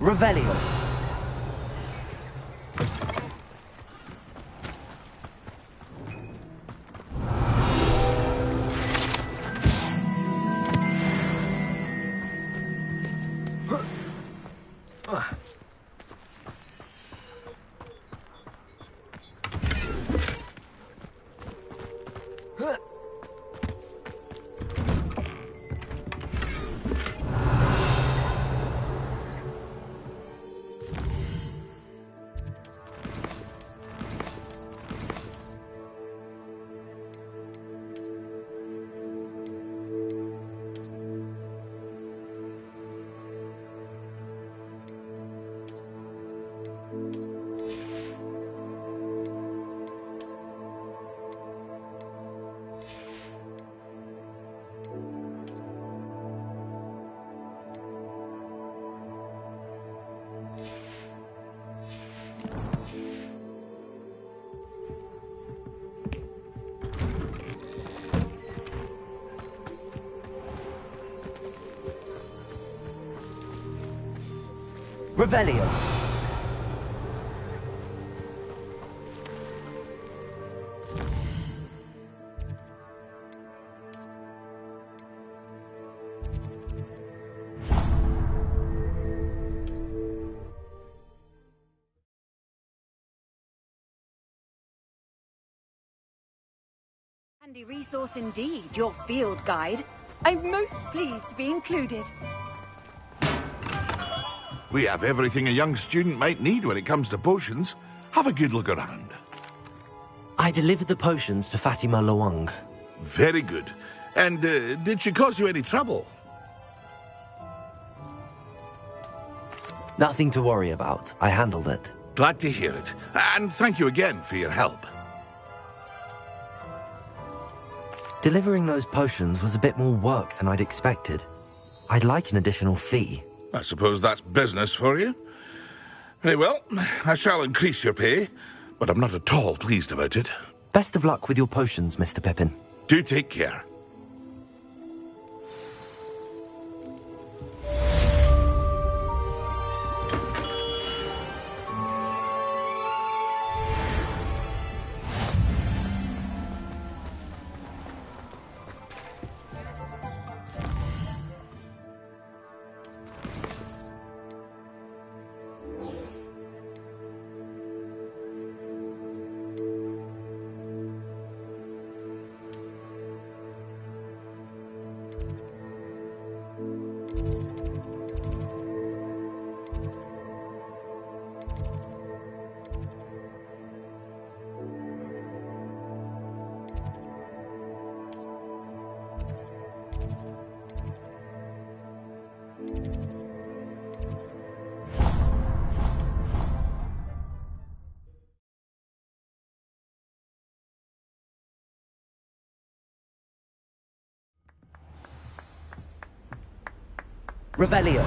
Revelio. Revelio. Handy resource indeed, your field guide. I'm most pleased to be included. We have everything a young student might need when it comes to potions. Have a good look around. I delivered the potions to Fatima Luang. Very good. And did she cause you any trouble? Nothing to worry about. I handled it. Glad to hear it. And thank you again for your help. Delivering those potions was a bit more work than I'd expected. I'd like an additional fee. I suppose that's business for you. Very well, I shall increase your pay, but I'm not at all pleased about it. Best of luck with your potions, Mr. Pippin. Do take care. Revelio.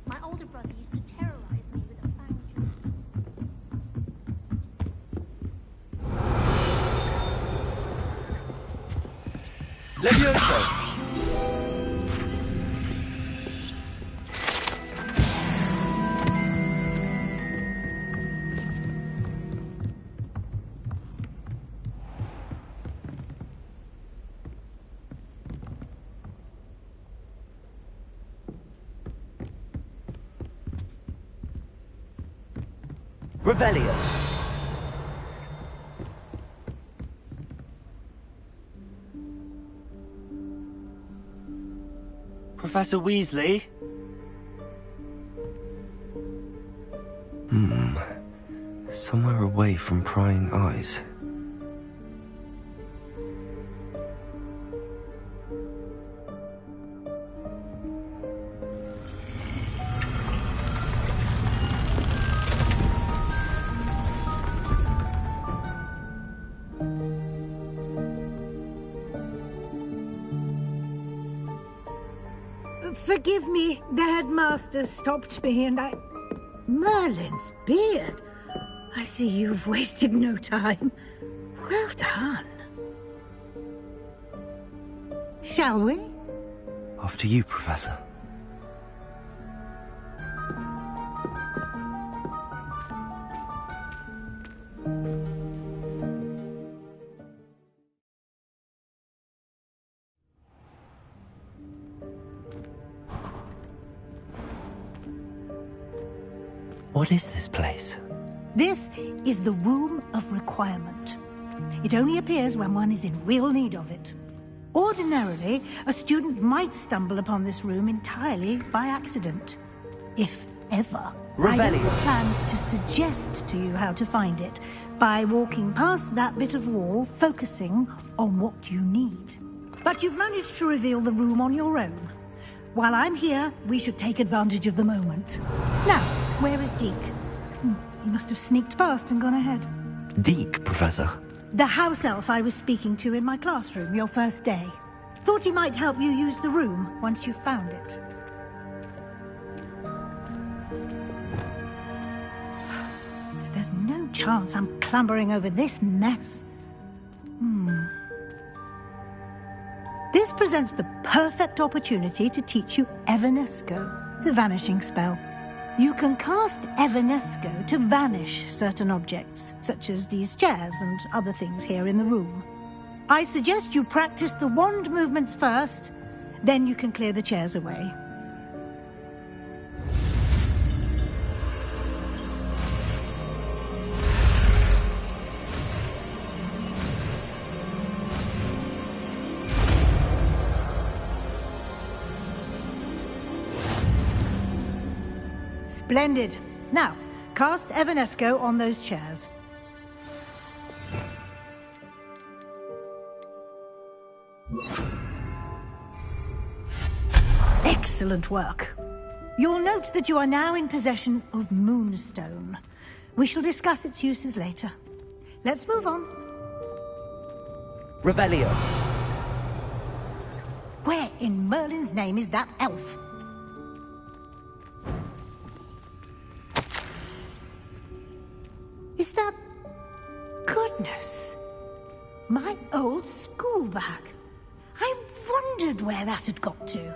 My older brother used to terrorize me with a fang trap. Levioso. Revelio. Professor Weasley? Somewhere away from prying eyes. Forgive me, the headmaster stopped me and I... Merlin's beard. I see you've wasted no time. Well done. Shall we? After you, Professor. What is this place? This is the Room of Requirement. It only appears when one is in real need of it. Ordinarily, a student might stumble upon this room entirely by accident. If ever. Revelio. I planned to suggest to you how to find it by walking past that bit of wall, focusing on what you need. But you've managed to reveal the room on your own. While I'm here, we should take advantage of the moment. Now, where is Deke? He must have sneaked past and gone ahead. Deke, Professor. The house elf I was speaking to in my classroom your first day. Thought he might help you use the room once you've found it. There's no chance I'm clambering over this mess. This presents the perfect opportunity to teach you Evanesco, the vanishing spell. You can cast Evanesco to vanish certain objects, such as these chairs and other things here in the room. I suggest you practice the wand movements first, then you can clear the chairs away. Splendid. Now, cast Evanesco on those chairs. Excellent work. You'll note that you are now in possession of Moonstone. We shall discuss its uses later. Let's move on. Revelio. Where in Merlin's name is that elf? Is that... Goodness! My old school bag. I wondered where that had got to.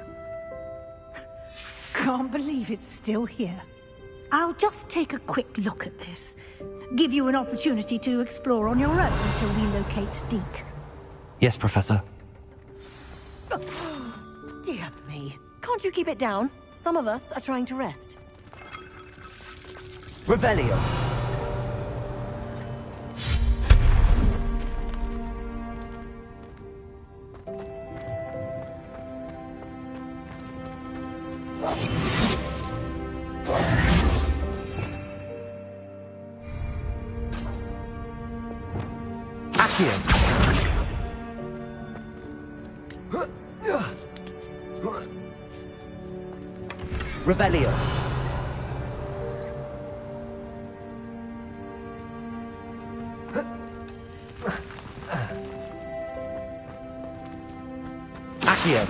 Can't believe it's still here. I'll just take a quick look at this. Give you an opportunity to explore on your own until we locate Deke. Yes, Professor. Dear me. Can't you keep it down? Some of us are trying to rest. Revelio. Revelio. Accio.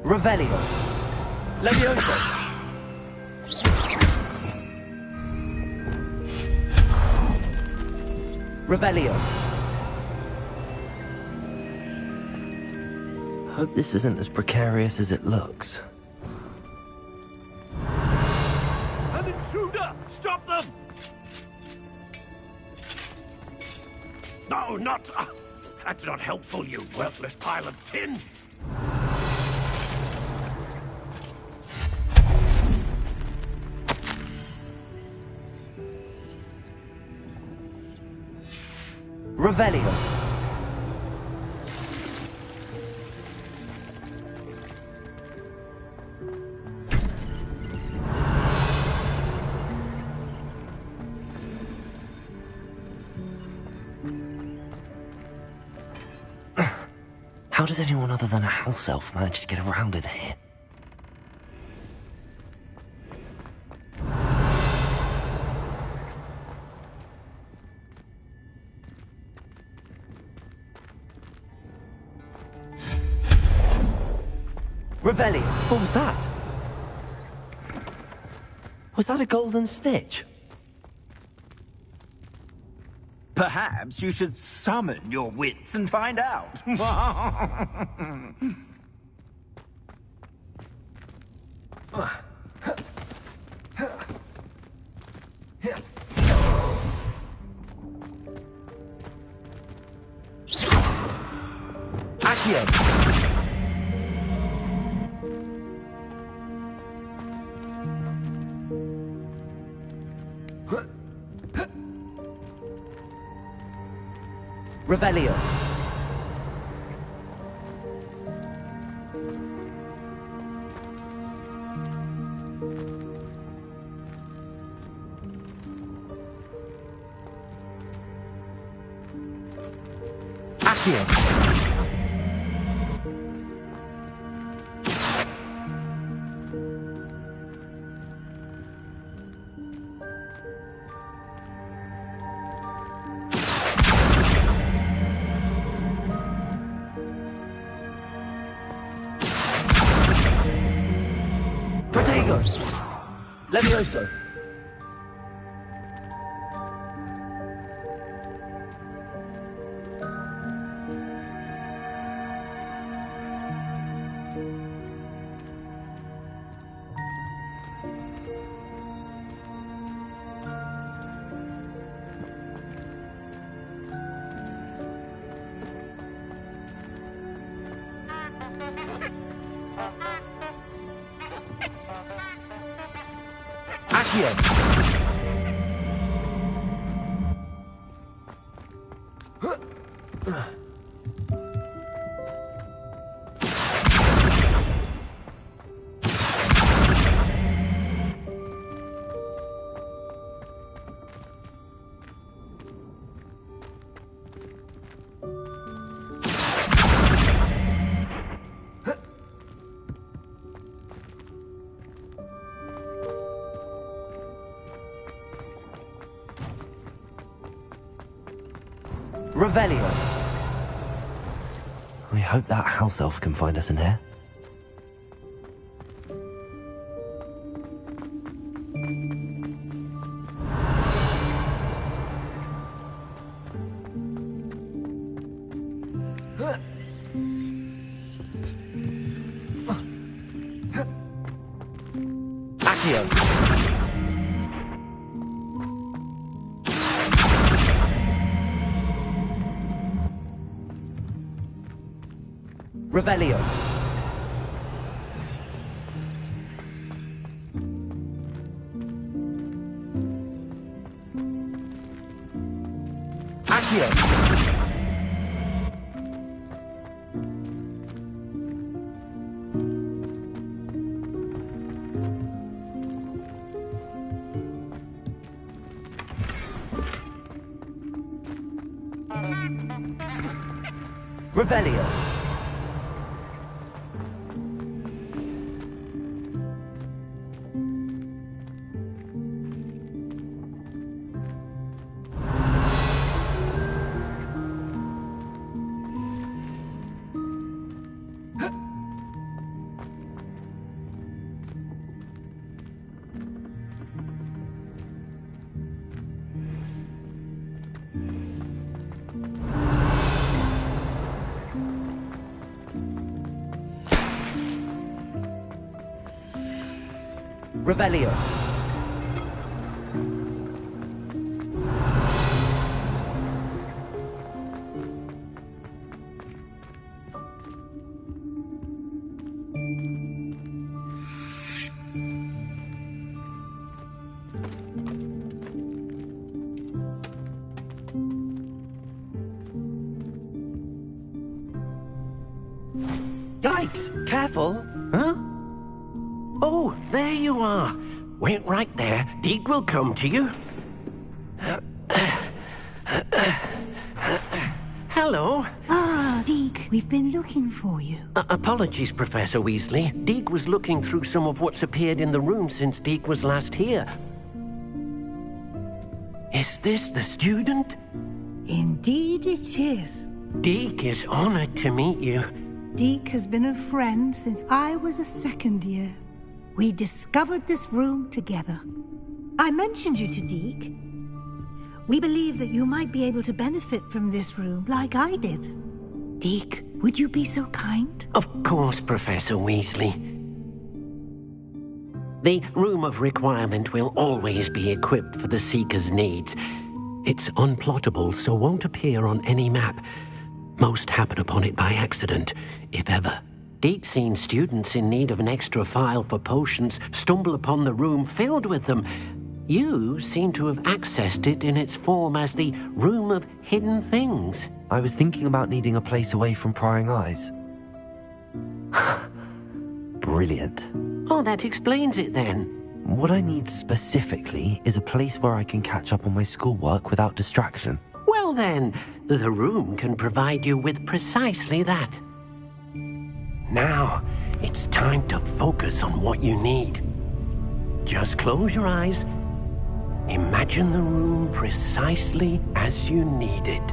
Revelio. Levioso. Revelio. Hope this isn't as precarious as it looks. An intruder! Stop them! No, not... that's not helpful, you worthless pile of tin! Revelio. How does anyone other than a house elf manage to get around in here? Revelio. What was that? Was that a golden snitch? Perhaps you should summon your wits and find out. Accio. Revelio. Accio. Protego! Levioso! Accio! Revelio. I hope that house elf can find us in here. Accio! Revelio. Accio. Revelio. Revelio. Yikes! Careful! Huh? Oh, there you are. Wait right there. Deke will come to you. Hello. Ah, Deke, we've been looking for you. Apologies, Professor Weasley. Deke was looking through some of what's appeared in the room since Deke was last here. Is this the student? Indeed it is. Deke is honored to meet you. Deke has been a friend since I was a second year. We discovered this room together. I mentioned you to Deke. We believe that you might be able to benefit from this room like I did. Deke, would you be so kind? Of course, Professor Weasley. The Room of Requirement will always be equipped for the Seeker's needs. It's unplottable, so won't appear on any map. Most happen upon it by accident, if ever. Deke's seen students in need of an extra file for potions stumble upon the room filled with them. You seem to have accessed it in its form as the Room of Hidden Things. I was thinking about needing a place away from prying eyes. Brilliant. Oh, that explains it then. What I need specifically is a place where I can catch up on my schoolwork without distraction. Well Well then, the room can provide you with precisely that. Now, it's time to focus on what you need. Just close your eyes. Imagine the room precisely as you need it.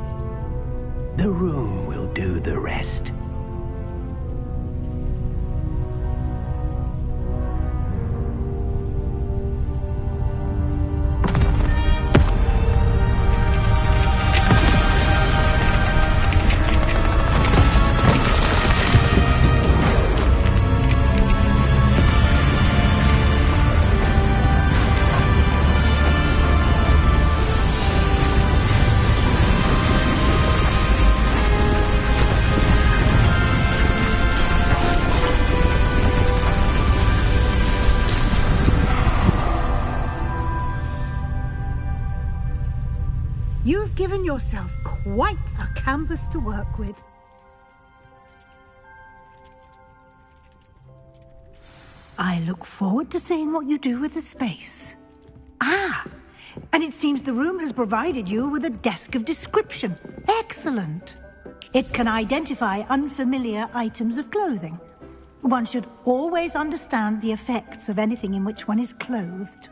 The room will do the rest. You've given yourself quite a canvas to work with. I look forward to seeing what you do with the space. Ah, and it seems the room has provided you with a desk of description. Excellent. It can identify unfamiliar items of clothing. One should always understand the effects of anything in which one is clothed.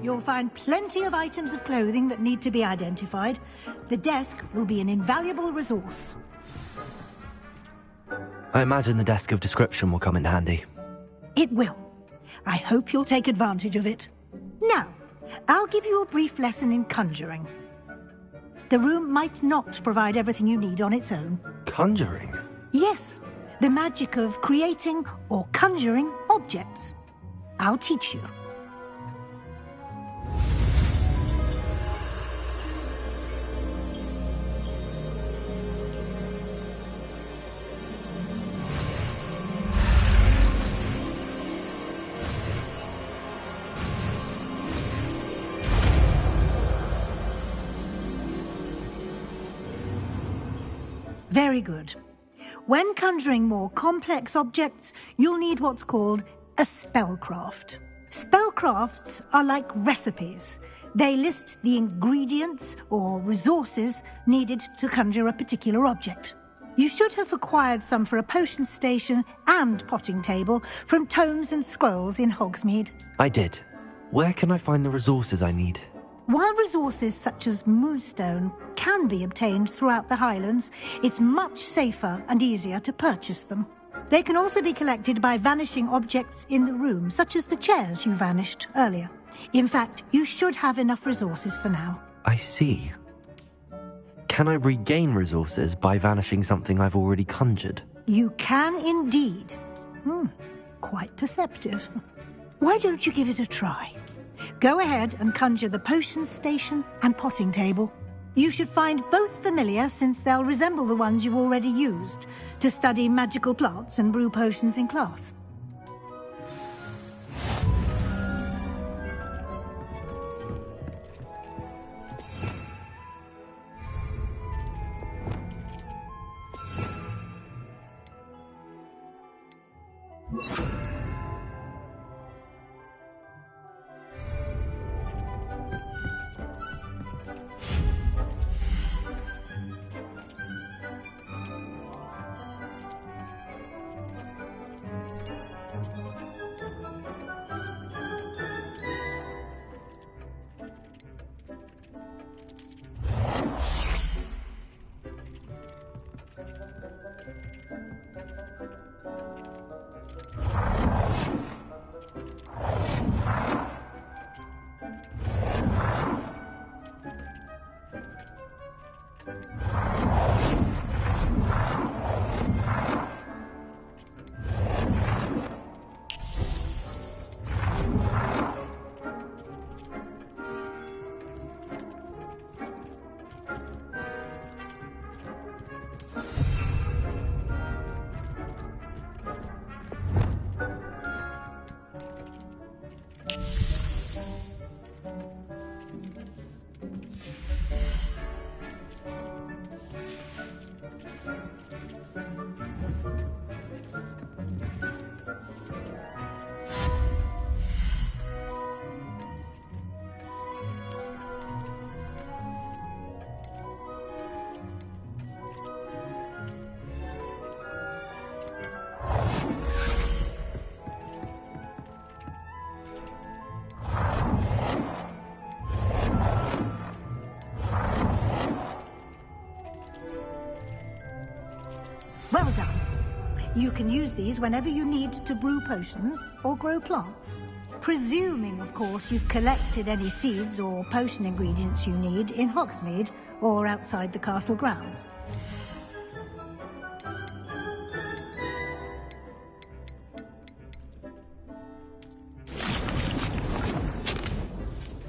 You'll find plenty of items of clothing that need to be identified. The desk will be an invaluable resource. I imagine the desk of description will come in handy. It will. I hope you'll take advantage of it. Now, I'll give you a brief lesson in conjuring. The room might not provide everything you need on its own. Conjuring? Yes, the magic of creating or conjuring objects. I'll teach you. Very good. When conjuring more complex objects, you'll need what's called a spellcraft. Spellcrafts are like recipes. They list the ingredients or resources needed to conjure a particular object. You should have acquired some for a potion station and potting table from tomes and scrolls in Hogsmeade. I did. Where can I find the resources I need? While resources such as moonstone can be obtained throughout the Highlands, it's much safer and easier to purchase them. They can also be collected by vanishing objects in the room, such as the chairs you vanished earlier. In fact, you should have enough resources for now. I see. Can I regain resources by vanishing something I've already conjured? You can indeed. Quite perceptive. Why don't you give it a try? Go ahead and conjure the potion station and potting table. You should find both familiar, since they'll resemble the ones you've already used to study magical plants and brew potions in class. You can use these whenever you need to brew potions or grow plants. Presuming, of course, you've collected any seeds or potion ingredients you need in Hogsmeade or outside the castle grounds.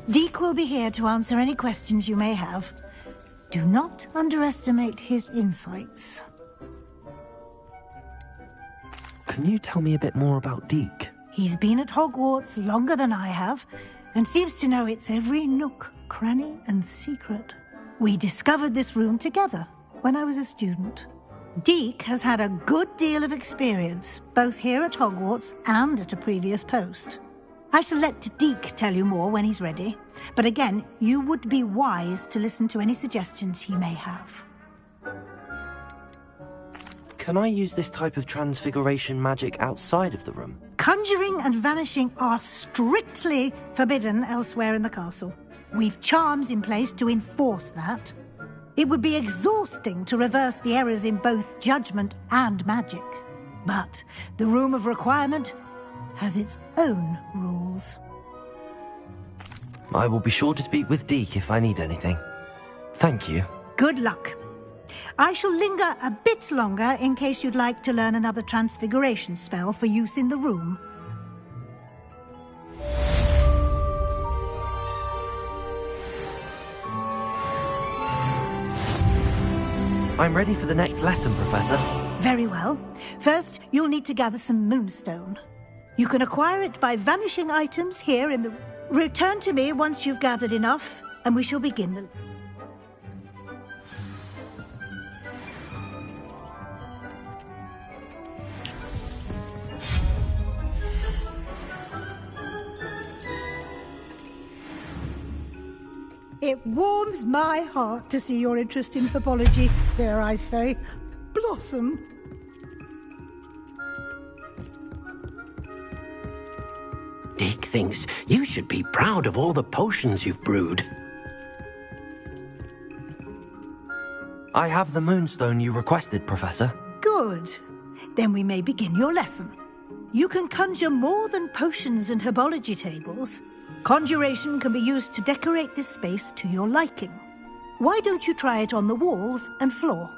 Deek will be here to answer any questions you may have. Do not underestimate his insights. Can you tell me a bit more about Deek? He's been at Hogwarts longer than I have, and seems to know its every nook, cranny, and secret. We discovered this room together when I was a student. Deek has had a good deal of experience, both here at Hogwarts and at a previous post. I shall let Deek tell you more when he's ready, but again, you would be wise to listen to any suggestions he may have. Can I use this type of transfiguration magic outside of the room? Conjuring and vanishing are strictly forbidden elsewhere in the castle. We've charms in place to enforce that. It would be exhausting to reverse the errors in both judgment and magic. But the Room of Requirement has its own rules. I will be sure to speak with Deek if I need anything. Thank you. Good luck. I shall linger a bit longer in case you'd like to learn another transfiguration spell for use in the room. I'm ready for the next lesson, Professor. Very well. First, you'll need to gather some moonstone. You can acquire it by vanishing items here in the... Return to me once you've gathered enough, and we shall begin the... It warms my heart to see your interest in herbology, dare I say, blossom. Deek thinks you should be proud of all the potions you've brewed. I have the moonstone you requested, Professor. Good. Then we may begin your lesson. You can conjure more than potions and herbology tables. Conjuration can be used to decorate this space to your liking. Why don't you try it on the walls and floor?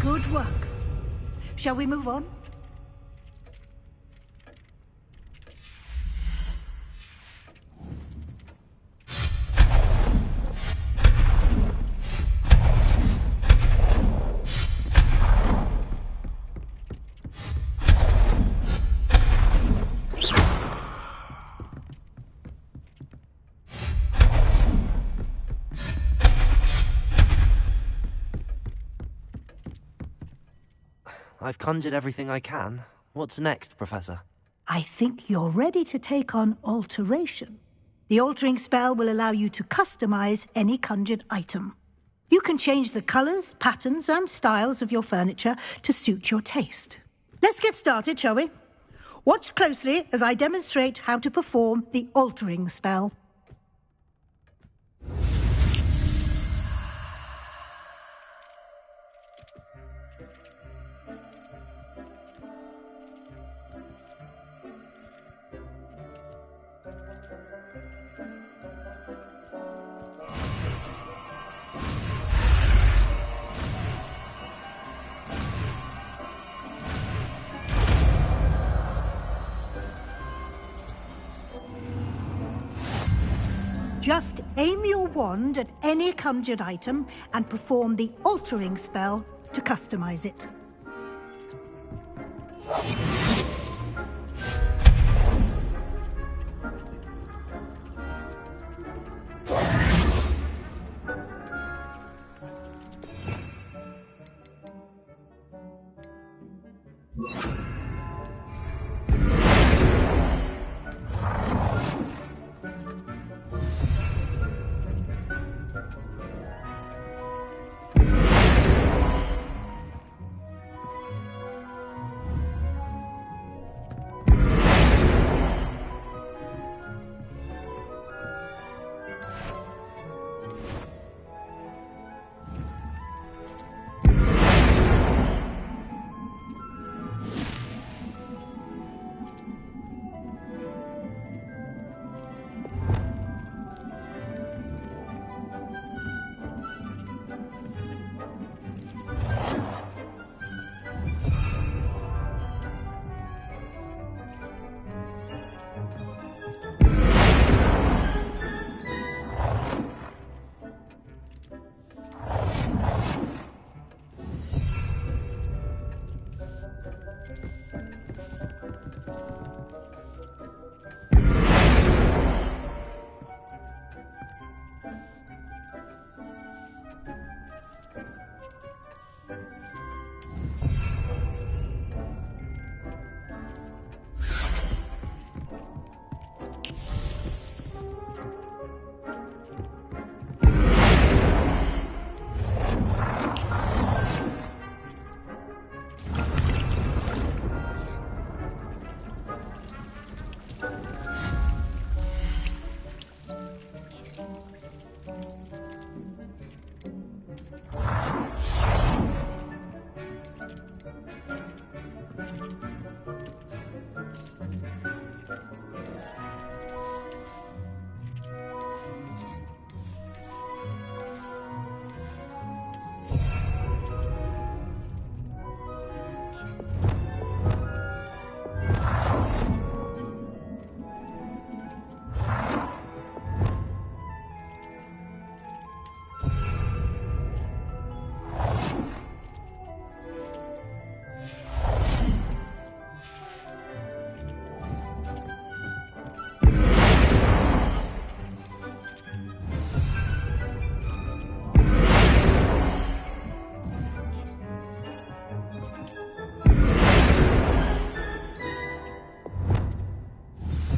Good work. Shall we move on? I've conjured everything I can. What's next, Professor? I think you're ready to take on alteration. The altering spell will allow you to customize any conjured item. You can change the colors, patterns, and styles of your furniture to suit your taste. Let's get started, shall we? Watch closely as I demonstrate how to perform the altering spell. Just aim your wand at any conjured item and perform the altering spell to customize it.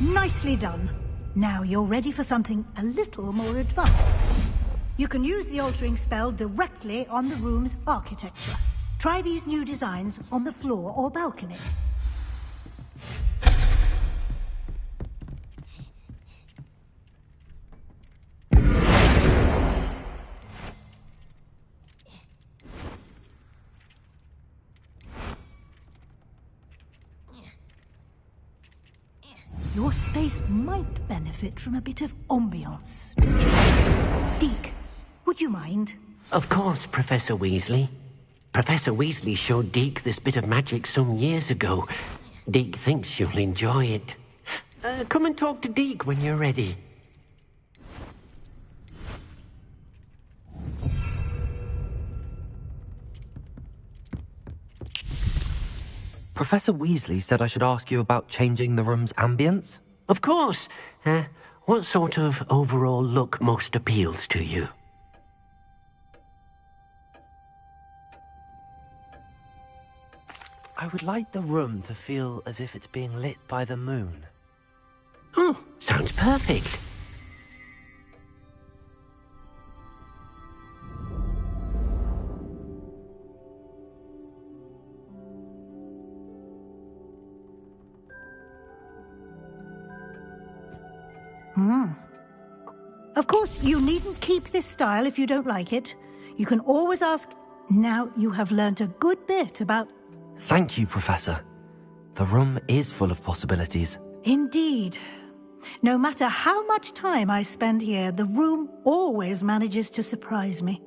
Nicely done. Now you're ready for something a little more advanced. You can use the altering spell directly on the room's architecture. Try these new designs on the floor or balcony. Your space might benefit from a bit of ambiance, don't you? Deke, would you mind? Of course, Professor Weasley. Professor Weasley showed Deke this bit of magic some years ago. Deke thinks you'll enjoy it. Come and talk to Deke when you're ready. Professor Weasley said I should ask you about changing the room's ambience? Of course. What sort of overall look most appeals to you? I would like the room to feel as if it's being lit by the moon. Oh, sounds perfect. Of course, you needn't keep this style if you don't like it. You can always ask. Now you have learnt a good bit about... Thank you, Professor. The room is full of possibilities. Indeed. No matter how much time I spend here, the room always manages to surprise me.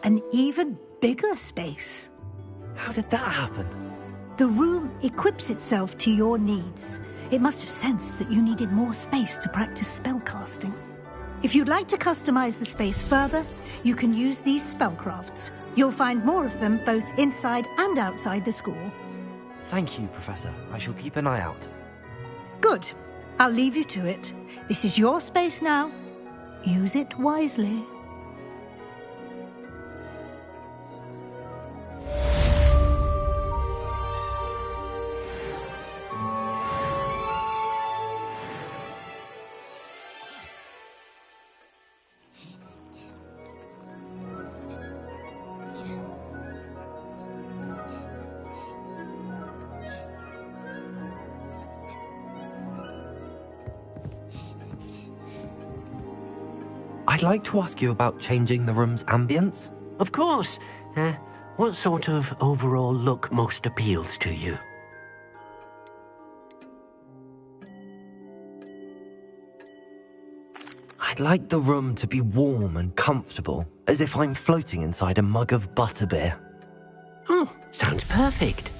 An even bigger space. How did that happen? The room equips itself to your needs. It must have sensed that you needed more space to practice spellcasting. If you'd like to customize the space further, you can use these spellcrafts. You'll find more of them both inside and outside the school. Thank you, Professor. I shall keep an eye out. Good. I'll leave you to it. This is your space now. Use it wisely. I'd like to ask you about changing the room's ambience. Of course. What sort of overall look most appeals to you? I'd like the room to be warm and comfortable, as if I'm floating inside a mug of butterbeer. Oh, sounds perfect.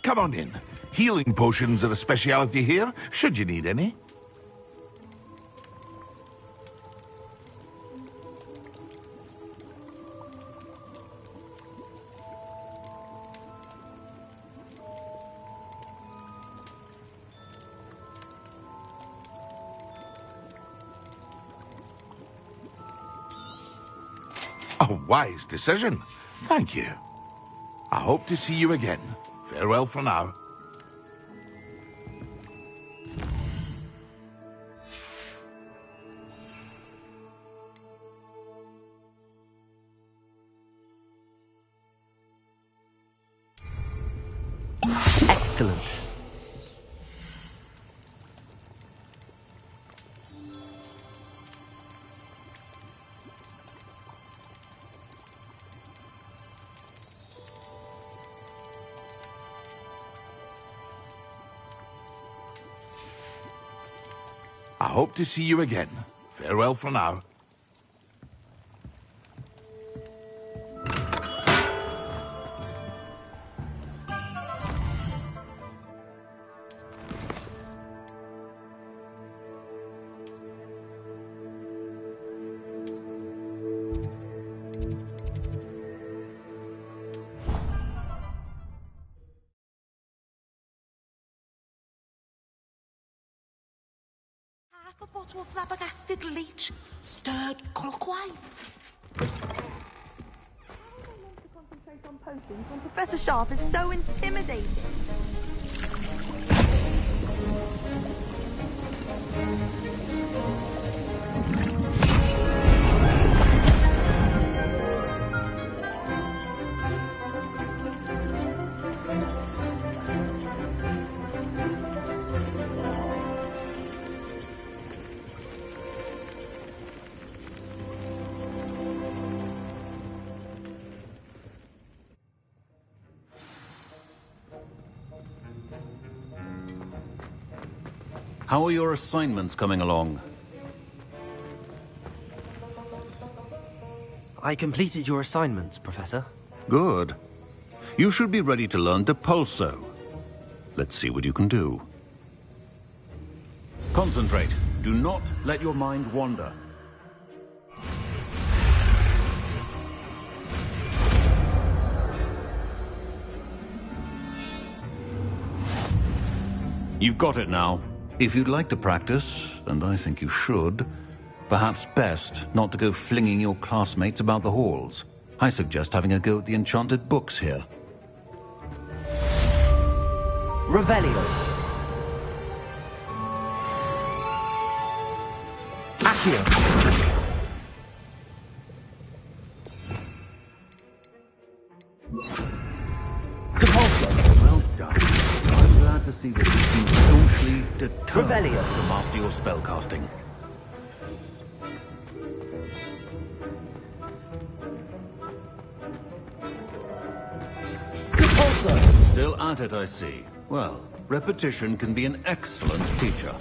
Come on in. Healing potions are a speciality here, should you need any. A wise decision. Thank you. I hope to see you again. Farewell for now. Excellent. I hope to see you again. Farewell for now. Half a bottle of flabbergasted leech, stirred clockwise. How am I meant to concentrate on potions when Professor Sharp is so intimidating? How are your assignments coming along? I completed your assignments, Professor. Good. You should be ready to learn Depulso. Let's see what you can do. Concentrate. Do not let your mind wander. You've got it now. If you'd like to practice, and I think you should, perhaps best not to go flinging your classmates about the halls. I suggest having a go at the enchanted books here. Revelio. Accio. See that you seem staunchly determined Revelio. to master your spellcasting. Still at it, I see. Well, repetition can be an excellent teacher.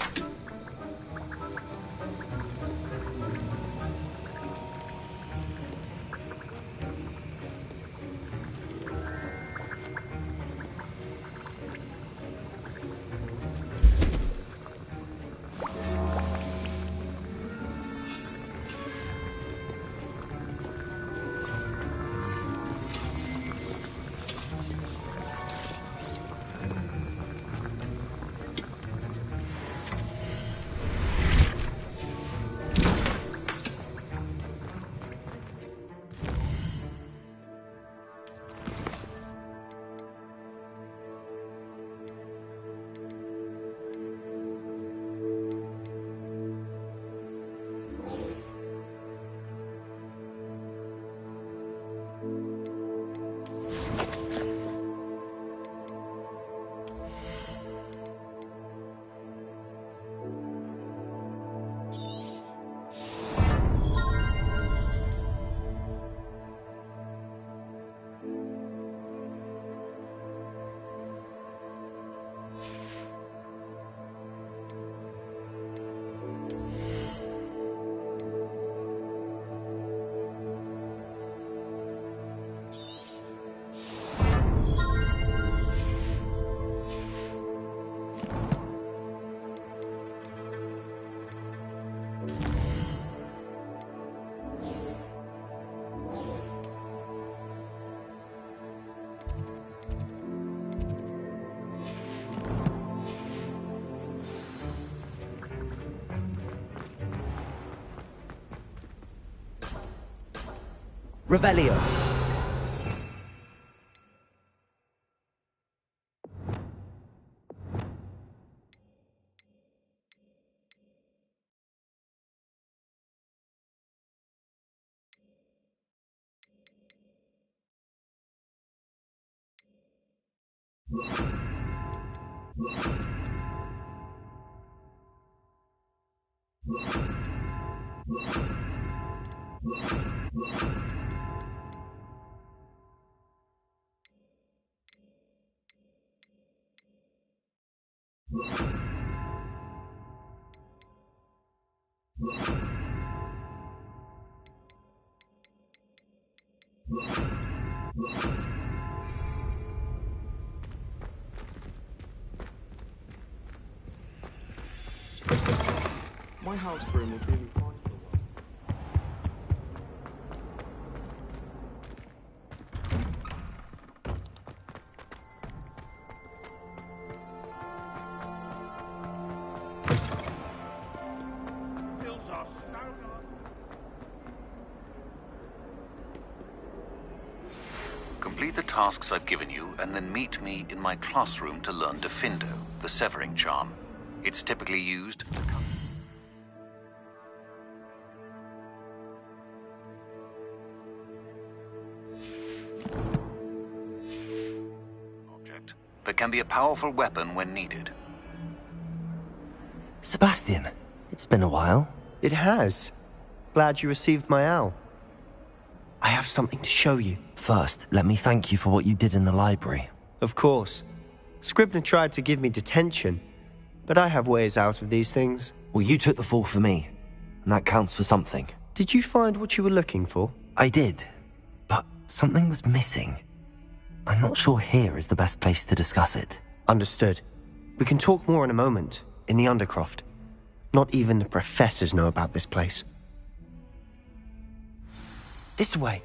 Revelio. My house broom will do me fine for a while. Hills are stone on. Complete the tasks I've given you, and then meet me in my classroom to learn Defindo, the severing charm. It's typically used to cut object, but can be a powerful weapon when needed. Sebastian, it's been a while. It has. Glad you received my owl. I have something to show you. First, let me thank you for what you did in the library. Of course. Scribner tried to give me detention, but I have ways out of these things. Well, you took the fall for me, and that counts for something. Did you find what you were looking for? I did, but something was missing. I'm not sure here is the best place to discuss it. Understood. We can talk more in a moment, in the Undercroft. Not even the professors know about this place. This way.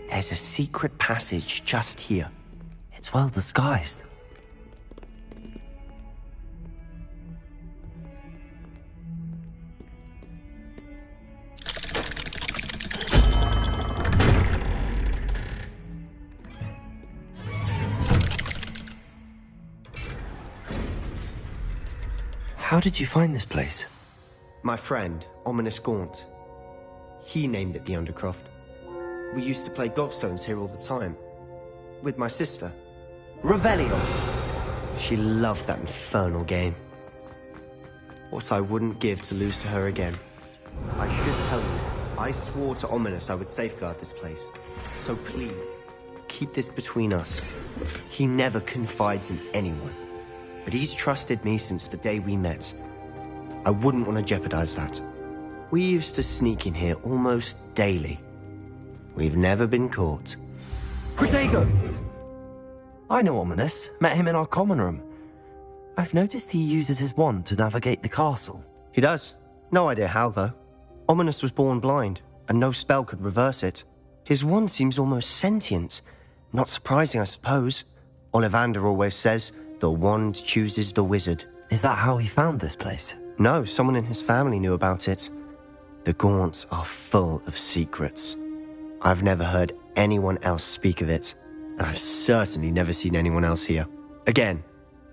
There's a secret passage just here. It's well disguised. How did you find this place? My friend, Ominous Gaunt. He named it the Undercroft. We used to play gobstones here all the time. with my sister. Revelio. She loved that infernal game. What I wouldn't give to lose to her again. I should tell you, I swore to Ominous I would safeguard this place. So please, keep this between us. He never confides in anyone. But he's trusted me since the day we met. I wouldn't want to jeopardize that. We used to sneak in here almost daily. We've never been caught. Protego! I know Ominous. Met him in our common room. I've noticed he uses his wand to navigate the castle. He does. No idea how, though. Ominous was born blind, and no spell could reverse it. His wand seems almost sentient. Not surprising, I suppose. Ollivander always says, the wand chooses the wizard. Is that how he found this place? No, someone in his family knew about it. The Gaunts are full of secrets. I've never heard anyone else speak of it, and I've certainly never seen anyone else here. Again,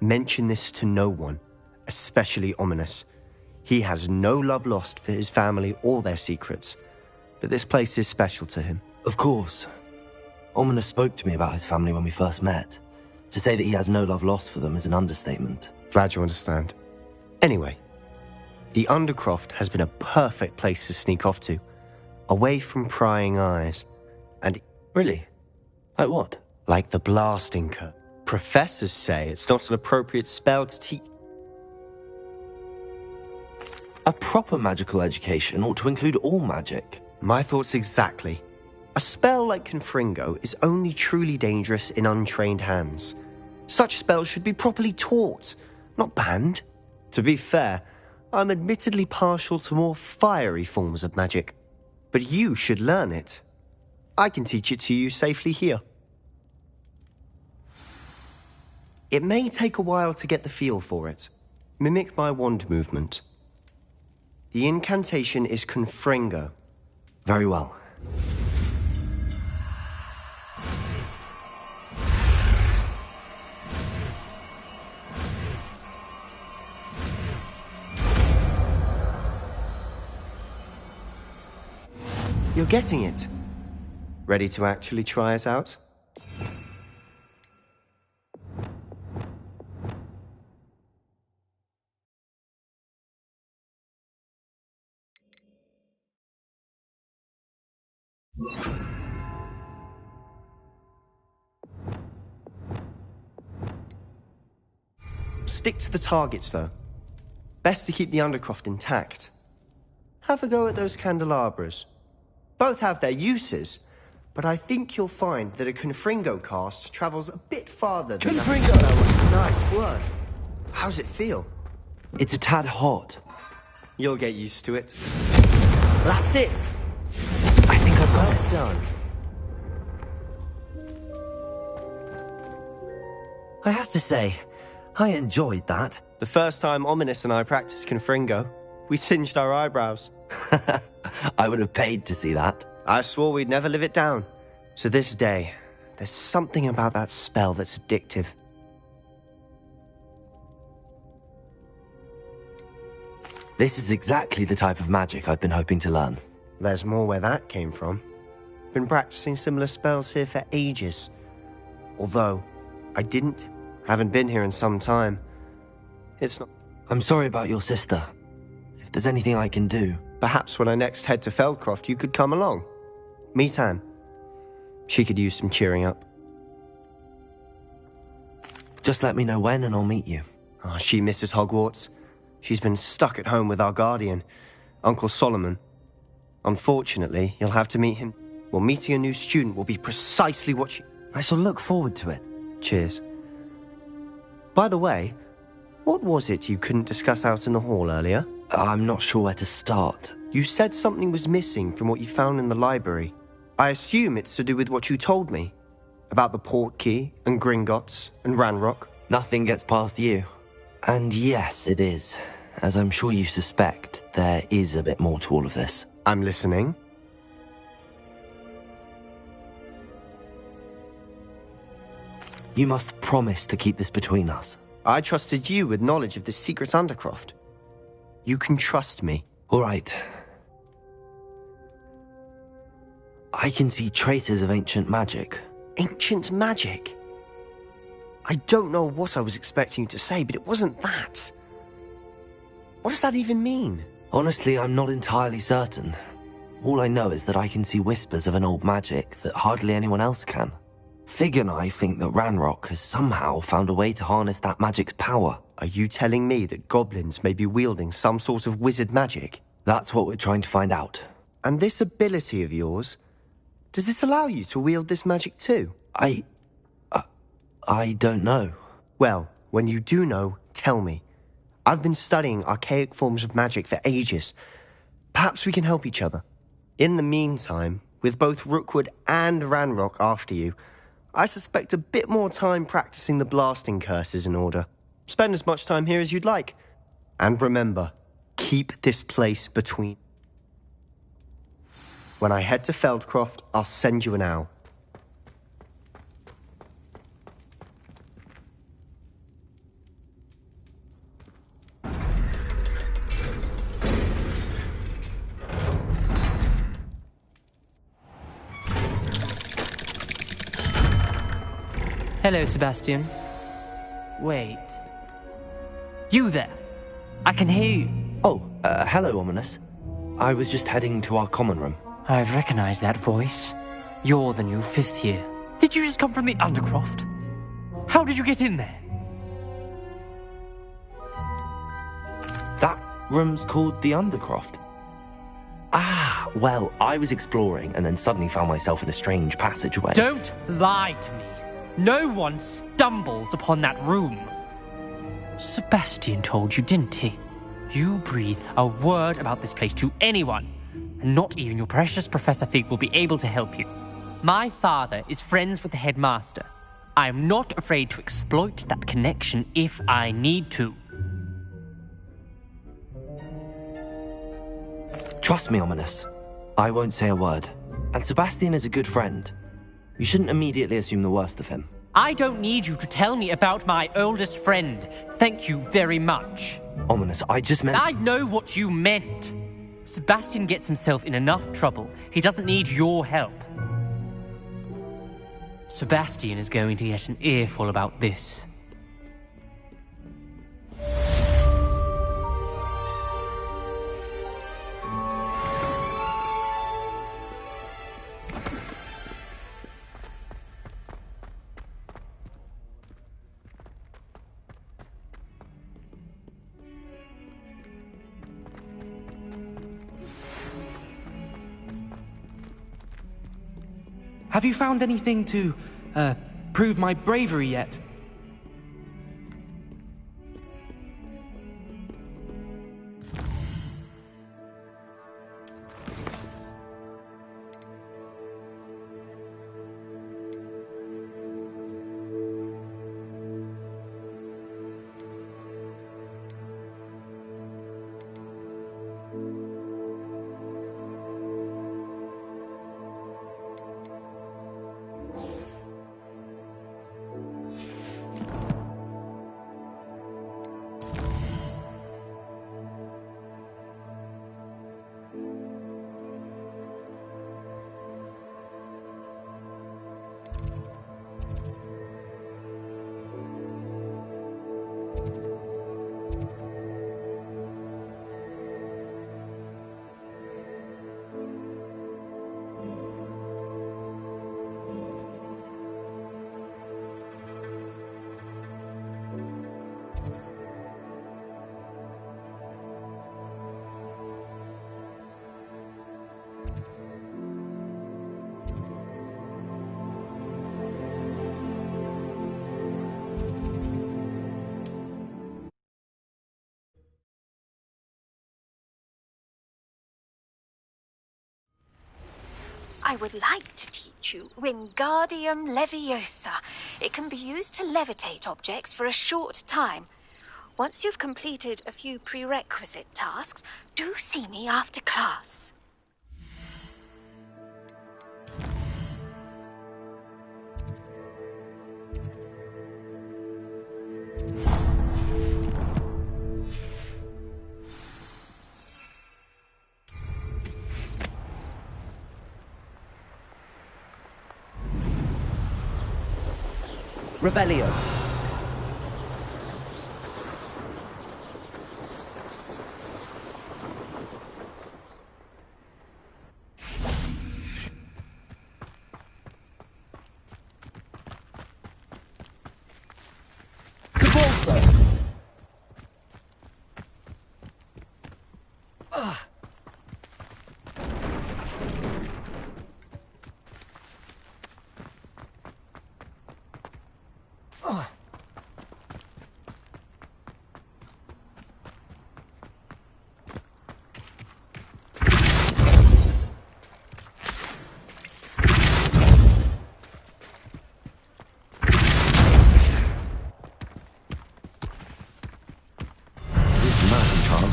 mention this to no one, especially Ominous. He has no love lost for his family or their secrets, but this place is special to him. Of course. Ominous spoke to me about his family when we first met. To say that he has no love lost for them is an understatement. Glad you understand. Anyway, the Undercroft has been a perfect place to sneak off to, away from prying eyes. And really? Like what? Like the blasting curse. Professors say it's not an appropriate spell to teach. A proper magical education ought to include all magic. My thoughts exactly. A spell like Confringo is only truly dangerous in untrained hands. Such spells should be properly taught, not banned. To be fair, I'm admittedly partial to more fiery forms of magic. But you should learn it. I can teach it to you safely here. It may take a while to get the feel for it. Mimic my wand movement. The incantation is Confringo. Very well. You're getting it. Ready to actually try it out? Stick to the targets, though. Best to keep the Undercroft intact. Have a go at those candelabras. Both have their uses, but I think you'll find that a Confringo cast travels a bit farther than Confringo! Nice work. How's it feel? It's a tad hot. You'll get used to it. That's it! I think I've got it. Done. I have to say, I enjoyed that. The first time Ominous and I practiced Confringo, we singed our eyebrows. I would have paid to see that. I swore we'd never live it down. To this day, there's something about that spell that's addictive. This is exactly the type of magic I've been hoping to learn. There's more where that came from. Been practicing similar spells here for ages. Although, haven't been here in some time. It's not... I'm sorry about your sister. If there's anything I can do... Perhaps when I next head to Feldcroft, you could come along. Meet Anne. She could use some cheering up. Just let me know when and I'll meet you. Oh, she misses Hogwarts. She's been stuck at home with our guardian, Uncle Solomon. Unfortunately, you'll have to meet him. Well, meeting a new student will be precisely what she... I shall look forward to it. Cheers. By the way, what was it you couldn't discuss out in the hall earlier? I'm not sure where to start. You said something was missing from what you found in the library. I assume it's to do with what you told me. About the Portkey, and Gringotts, and Ranrock. Nothing gets past you. And yes, it is. As I'm sure you suspect, there is a bit more to all of this. I'm listening. You must promise to keep this between us. I trusted you with knowledge of the secret Undercroft. You can trust me. All right. I can see traces of ancient magic. Ancient magic? I don't know what I was expecting you to say, but it wasn't that. What does that even mean? Honestly, I'm not entirely certain. All I know is that I can see whispers of an old magic that hardly anyone else can. Fig and I think that Ranrock has somehow found a way to harness that magic's power. Are you telling me that goblins may be wielding some sort of wizard magic? That's what we're trying to find out. And this ability of yours, does it allow you to wield this magic too? I don't know. Well, when you do know, tell me. I've been studying archaic forms of magic for ages. Perhaps we can help each other. In the meantime, with both Rookwood and Ranrock after you, I suspect a bit more time practicing the blasting curse is in order. Spend as much time here as you'd like. And remember, keep this place between. When I head to Feldcroft, I'll send you an owl. Hello, Sebastian. Wait. You there? I can hear you. Oh, hello, Ominous. I was just heading to our common room. I've recognized that voice. You're the new 5th year. Did you just come from the Undercroft? How did you get in there? That room's called the Undercroft. Ah, well, I was exploring and then suddenly found myself in a strange passageway. Don't lie to me. No one stumbles upon that room. Sebastian told you, didn't he? You breathe a word about this place to anyone, and not even your precious Professor Fig will be able to help you. My father is friends with the headmaster. I am not afraid to exploit that connection if I need to. Trust me, Ominous. I won't say a word. And Sebastian is a good friend. You shouldn't immediately assume the worst of him. I don't need you to tell me about my oldest friend. Thank you very much. Ominous, I just meant... I know what you meant. Sebastian gets himself in enough trouble. He doesn't need your help. Sebastian is going to get an earful about this. Have you found anything to, prove my bravery yet? I would like to teach you Wingardium Leviosa. It can be used to levitate objects for a short time. Once you've completed a few prerequisite tasks, do see me after class. Revelio.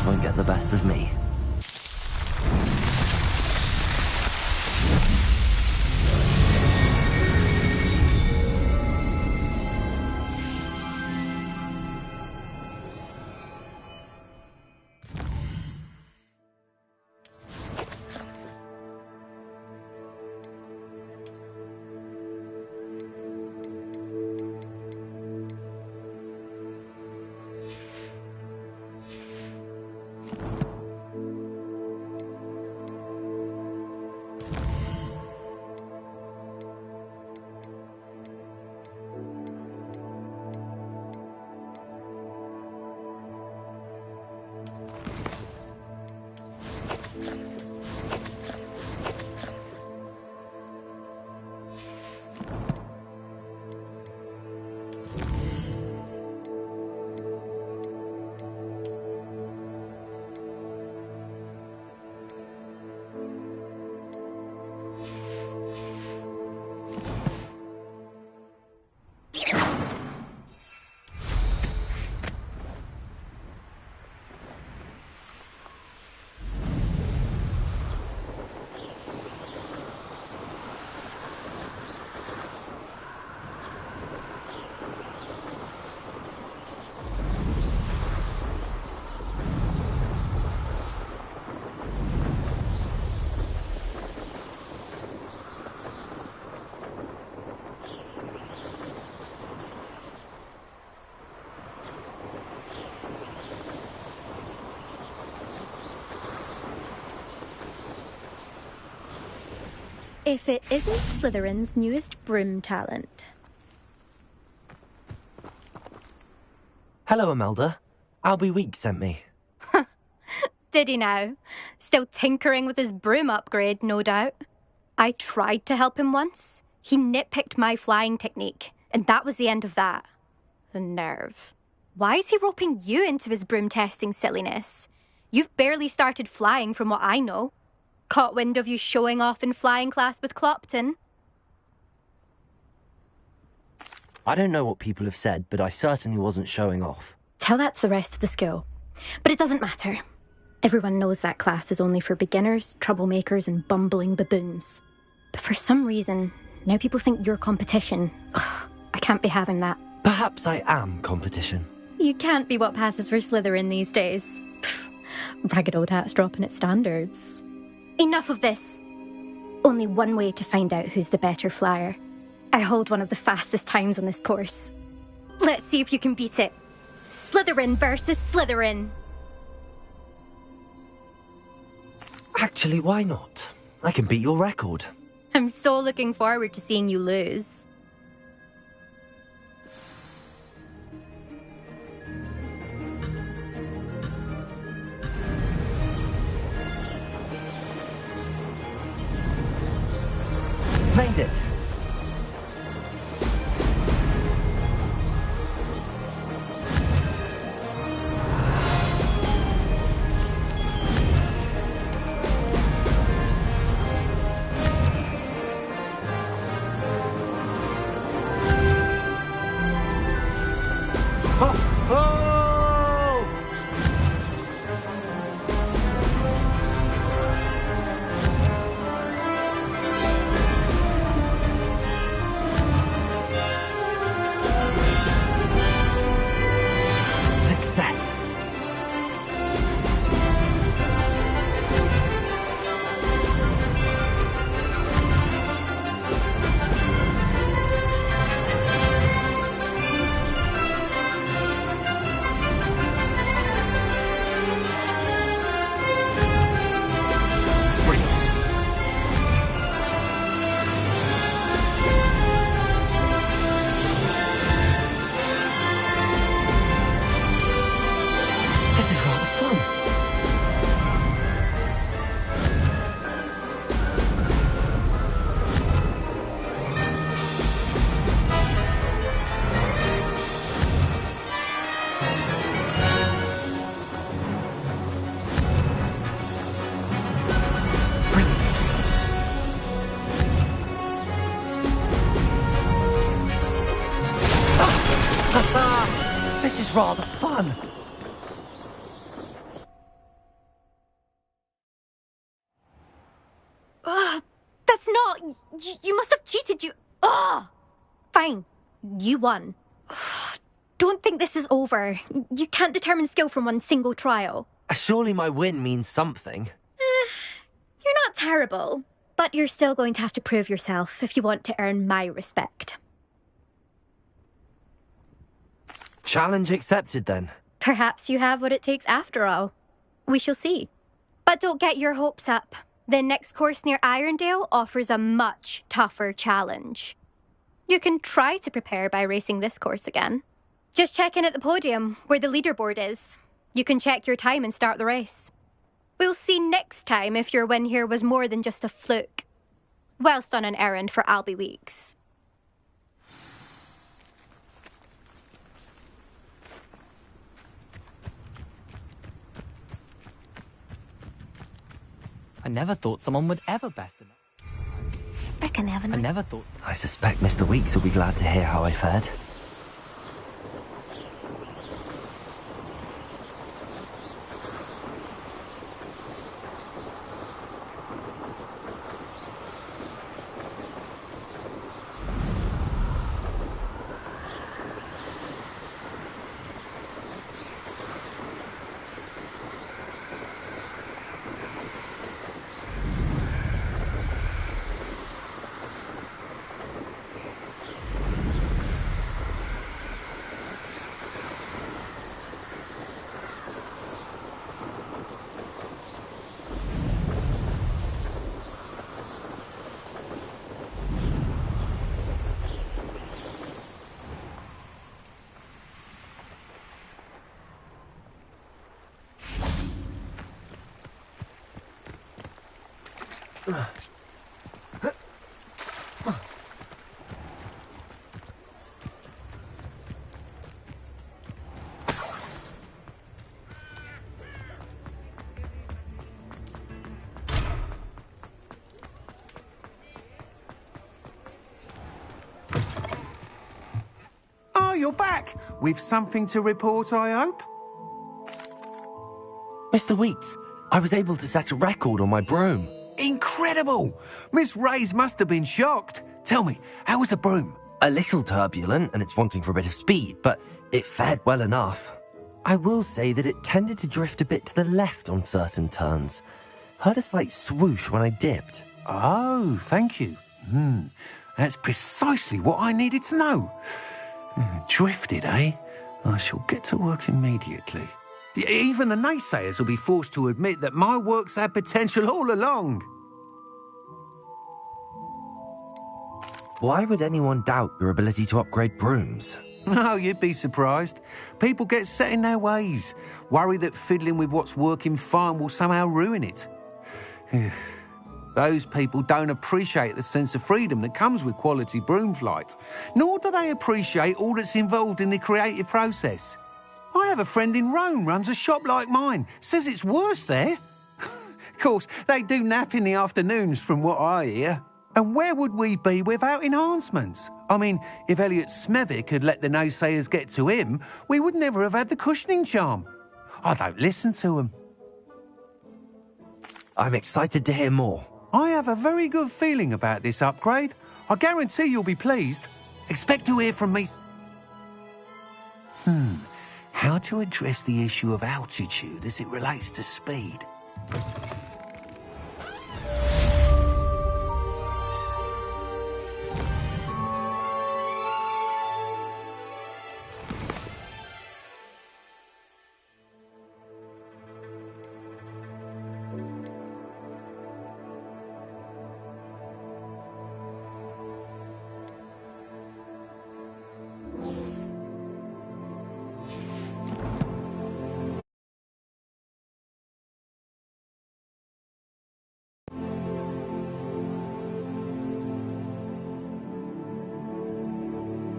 Won't get the best of me. If it isn't Slytherin's newest broom talent. Hello, Imelda. Albie Weeks sent me. Did he now? Still tinkering with his broom upgrade, no doubt. I tried to help him once. He nitpicked my flying technique, and that was the end of that. The nerve. Why is he roping you into his broom testing silliness? You've barely started flying from what I know. Caught wind of you showing off in flying class with Clopton? I don't know what people have said, but I certainly wasn't showing off. Tell that to the rest of the school. But it doesn't matter. Everyone knows that class is only for beginners, troublemakers, and bumbling baboons. But for some reason, now people think you're competition. Ugh, I can't be having that. Perhaps I am competition. You can't be what passes for Slytherin these days. Pfft, ragged old hat's dropping its standards. Enough of this. Only one way to find out who's the better flyer. I hold one of the fastest times on this course. Let's see if you can beat it. Slytherin versus Slytherin. Actually, why not? I can beat your record. I'm so looking forward to seeing you lose. Made it! rather fun. Ugh, that's not... You must have cheated, you... Ugh! Fine. You won. Ugh, don't think this is over. You can't determine skill from one single trial. Surely my win means something. You're not terrible, but you're still going to have to prove yourself if you want to earn my respect. Challenge accepted, then. Perhaps you have what it takes after all. We shall see. But don't get your hopes up. The next course near Irondale offers a much tougher challenge. You can try to prepare by racing this course again. Just check in at the podium, where the leaderboard is. You can check your time and start the race. We'll see next time if your win here was more than just a fluke, whilst on an errand for Albie Weeks. I never thought someone would ever best enough. Reckon they haven't. I never thought... I suspect Mr. Weeks will be glad to hear how I fared. Oh, you're back! With something to report, I hope? Mr. Weeks, I was able to set a record on my broom. Incredible! Miss Ray's must have been shocked. Tell me, how was the broom? A little turbulent, and it's wanting for a bit of speed, but it fared well enough. I will say that it tended to drift a bit to the left on certain turns. Heard a slight swoosh when I dipped. Oh, thank you. That's precisely what I needed to know. Drifted, eh? I shall get to work immediately. Even the naysayers will be forced to admit that my work's had potential all along. Why would anyone doubt your ability to upgrade brooms? Oh, you'd be surprised. People get set in their ways, worry that fiddling with what's working fine will somehow ruin it. Those people don't appreciate the sense of freedom that comes with quality broom flight, nor do they appreciate all that's involved in the creative process. I have a friend in Rome runs a shop like mine, says it's worse there. Of course, they do nap in the afternoons from what I hear. And where would we be without enhancements? I mean, if Elliot Smethwick had let the naysayers get to him, we would never have had the cushioning charm. I don't listen to them. I'm excited to hear more. I have a very good feeling about this upgrade. I guarantee you'll be pleased. Expect to hear from me. How to address the issue of altitude as it relates to speed?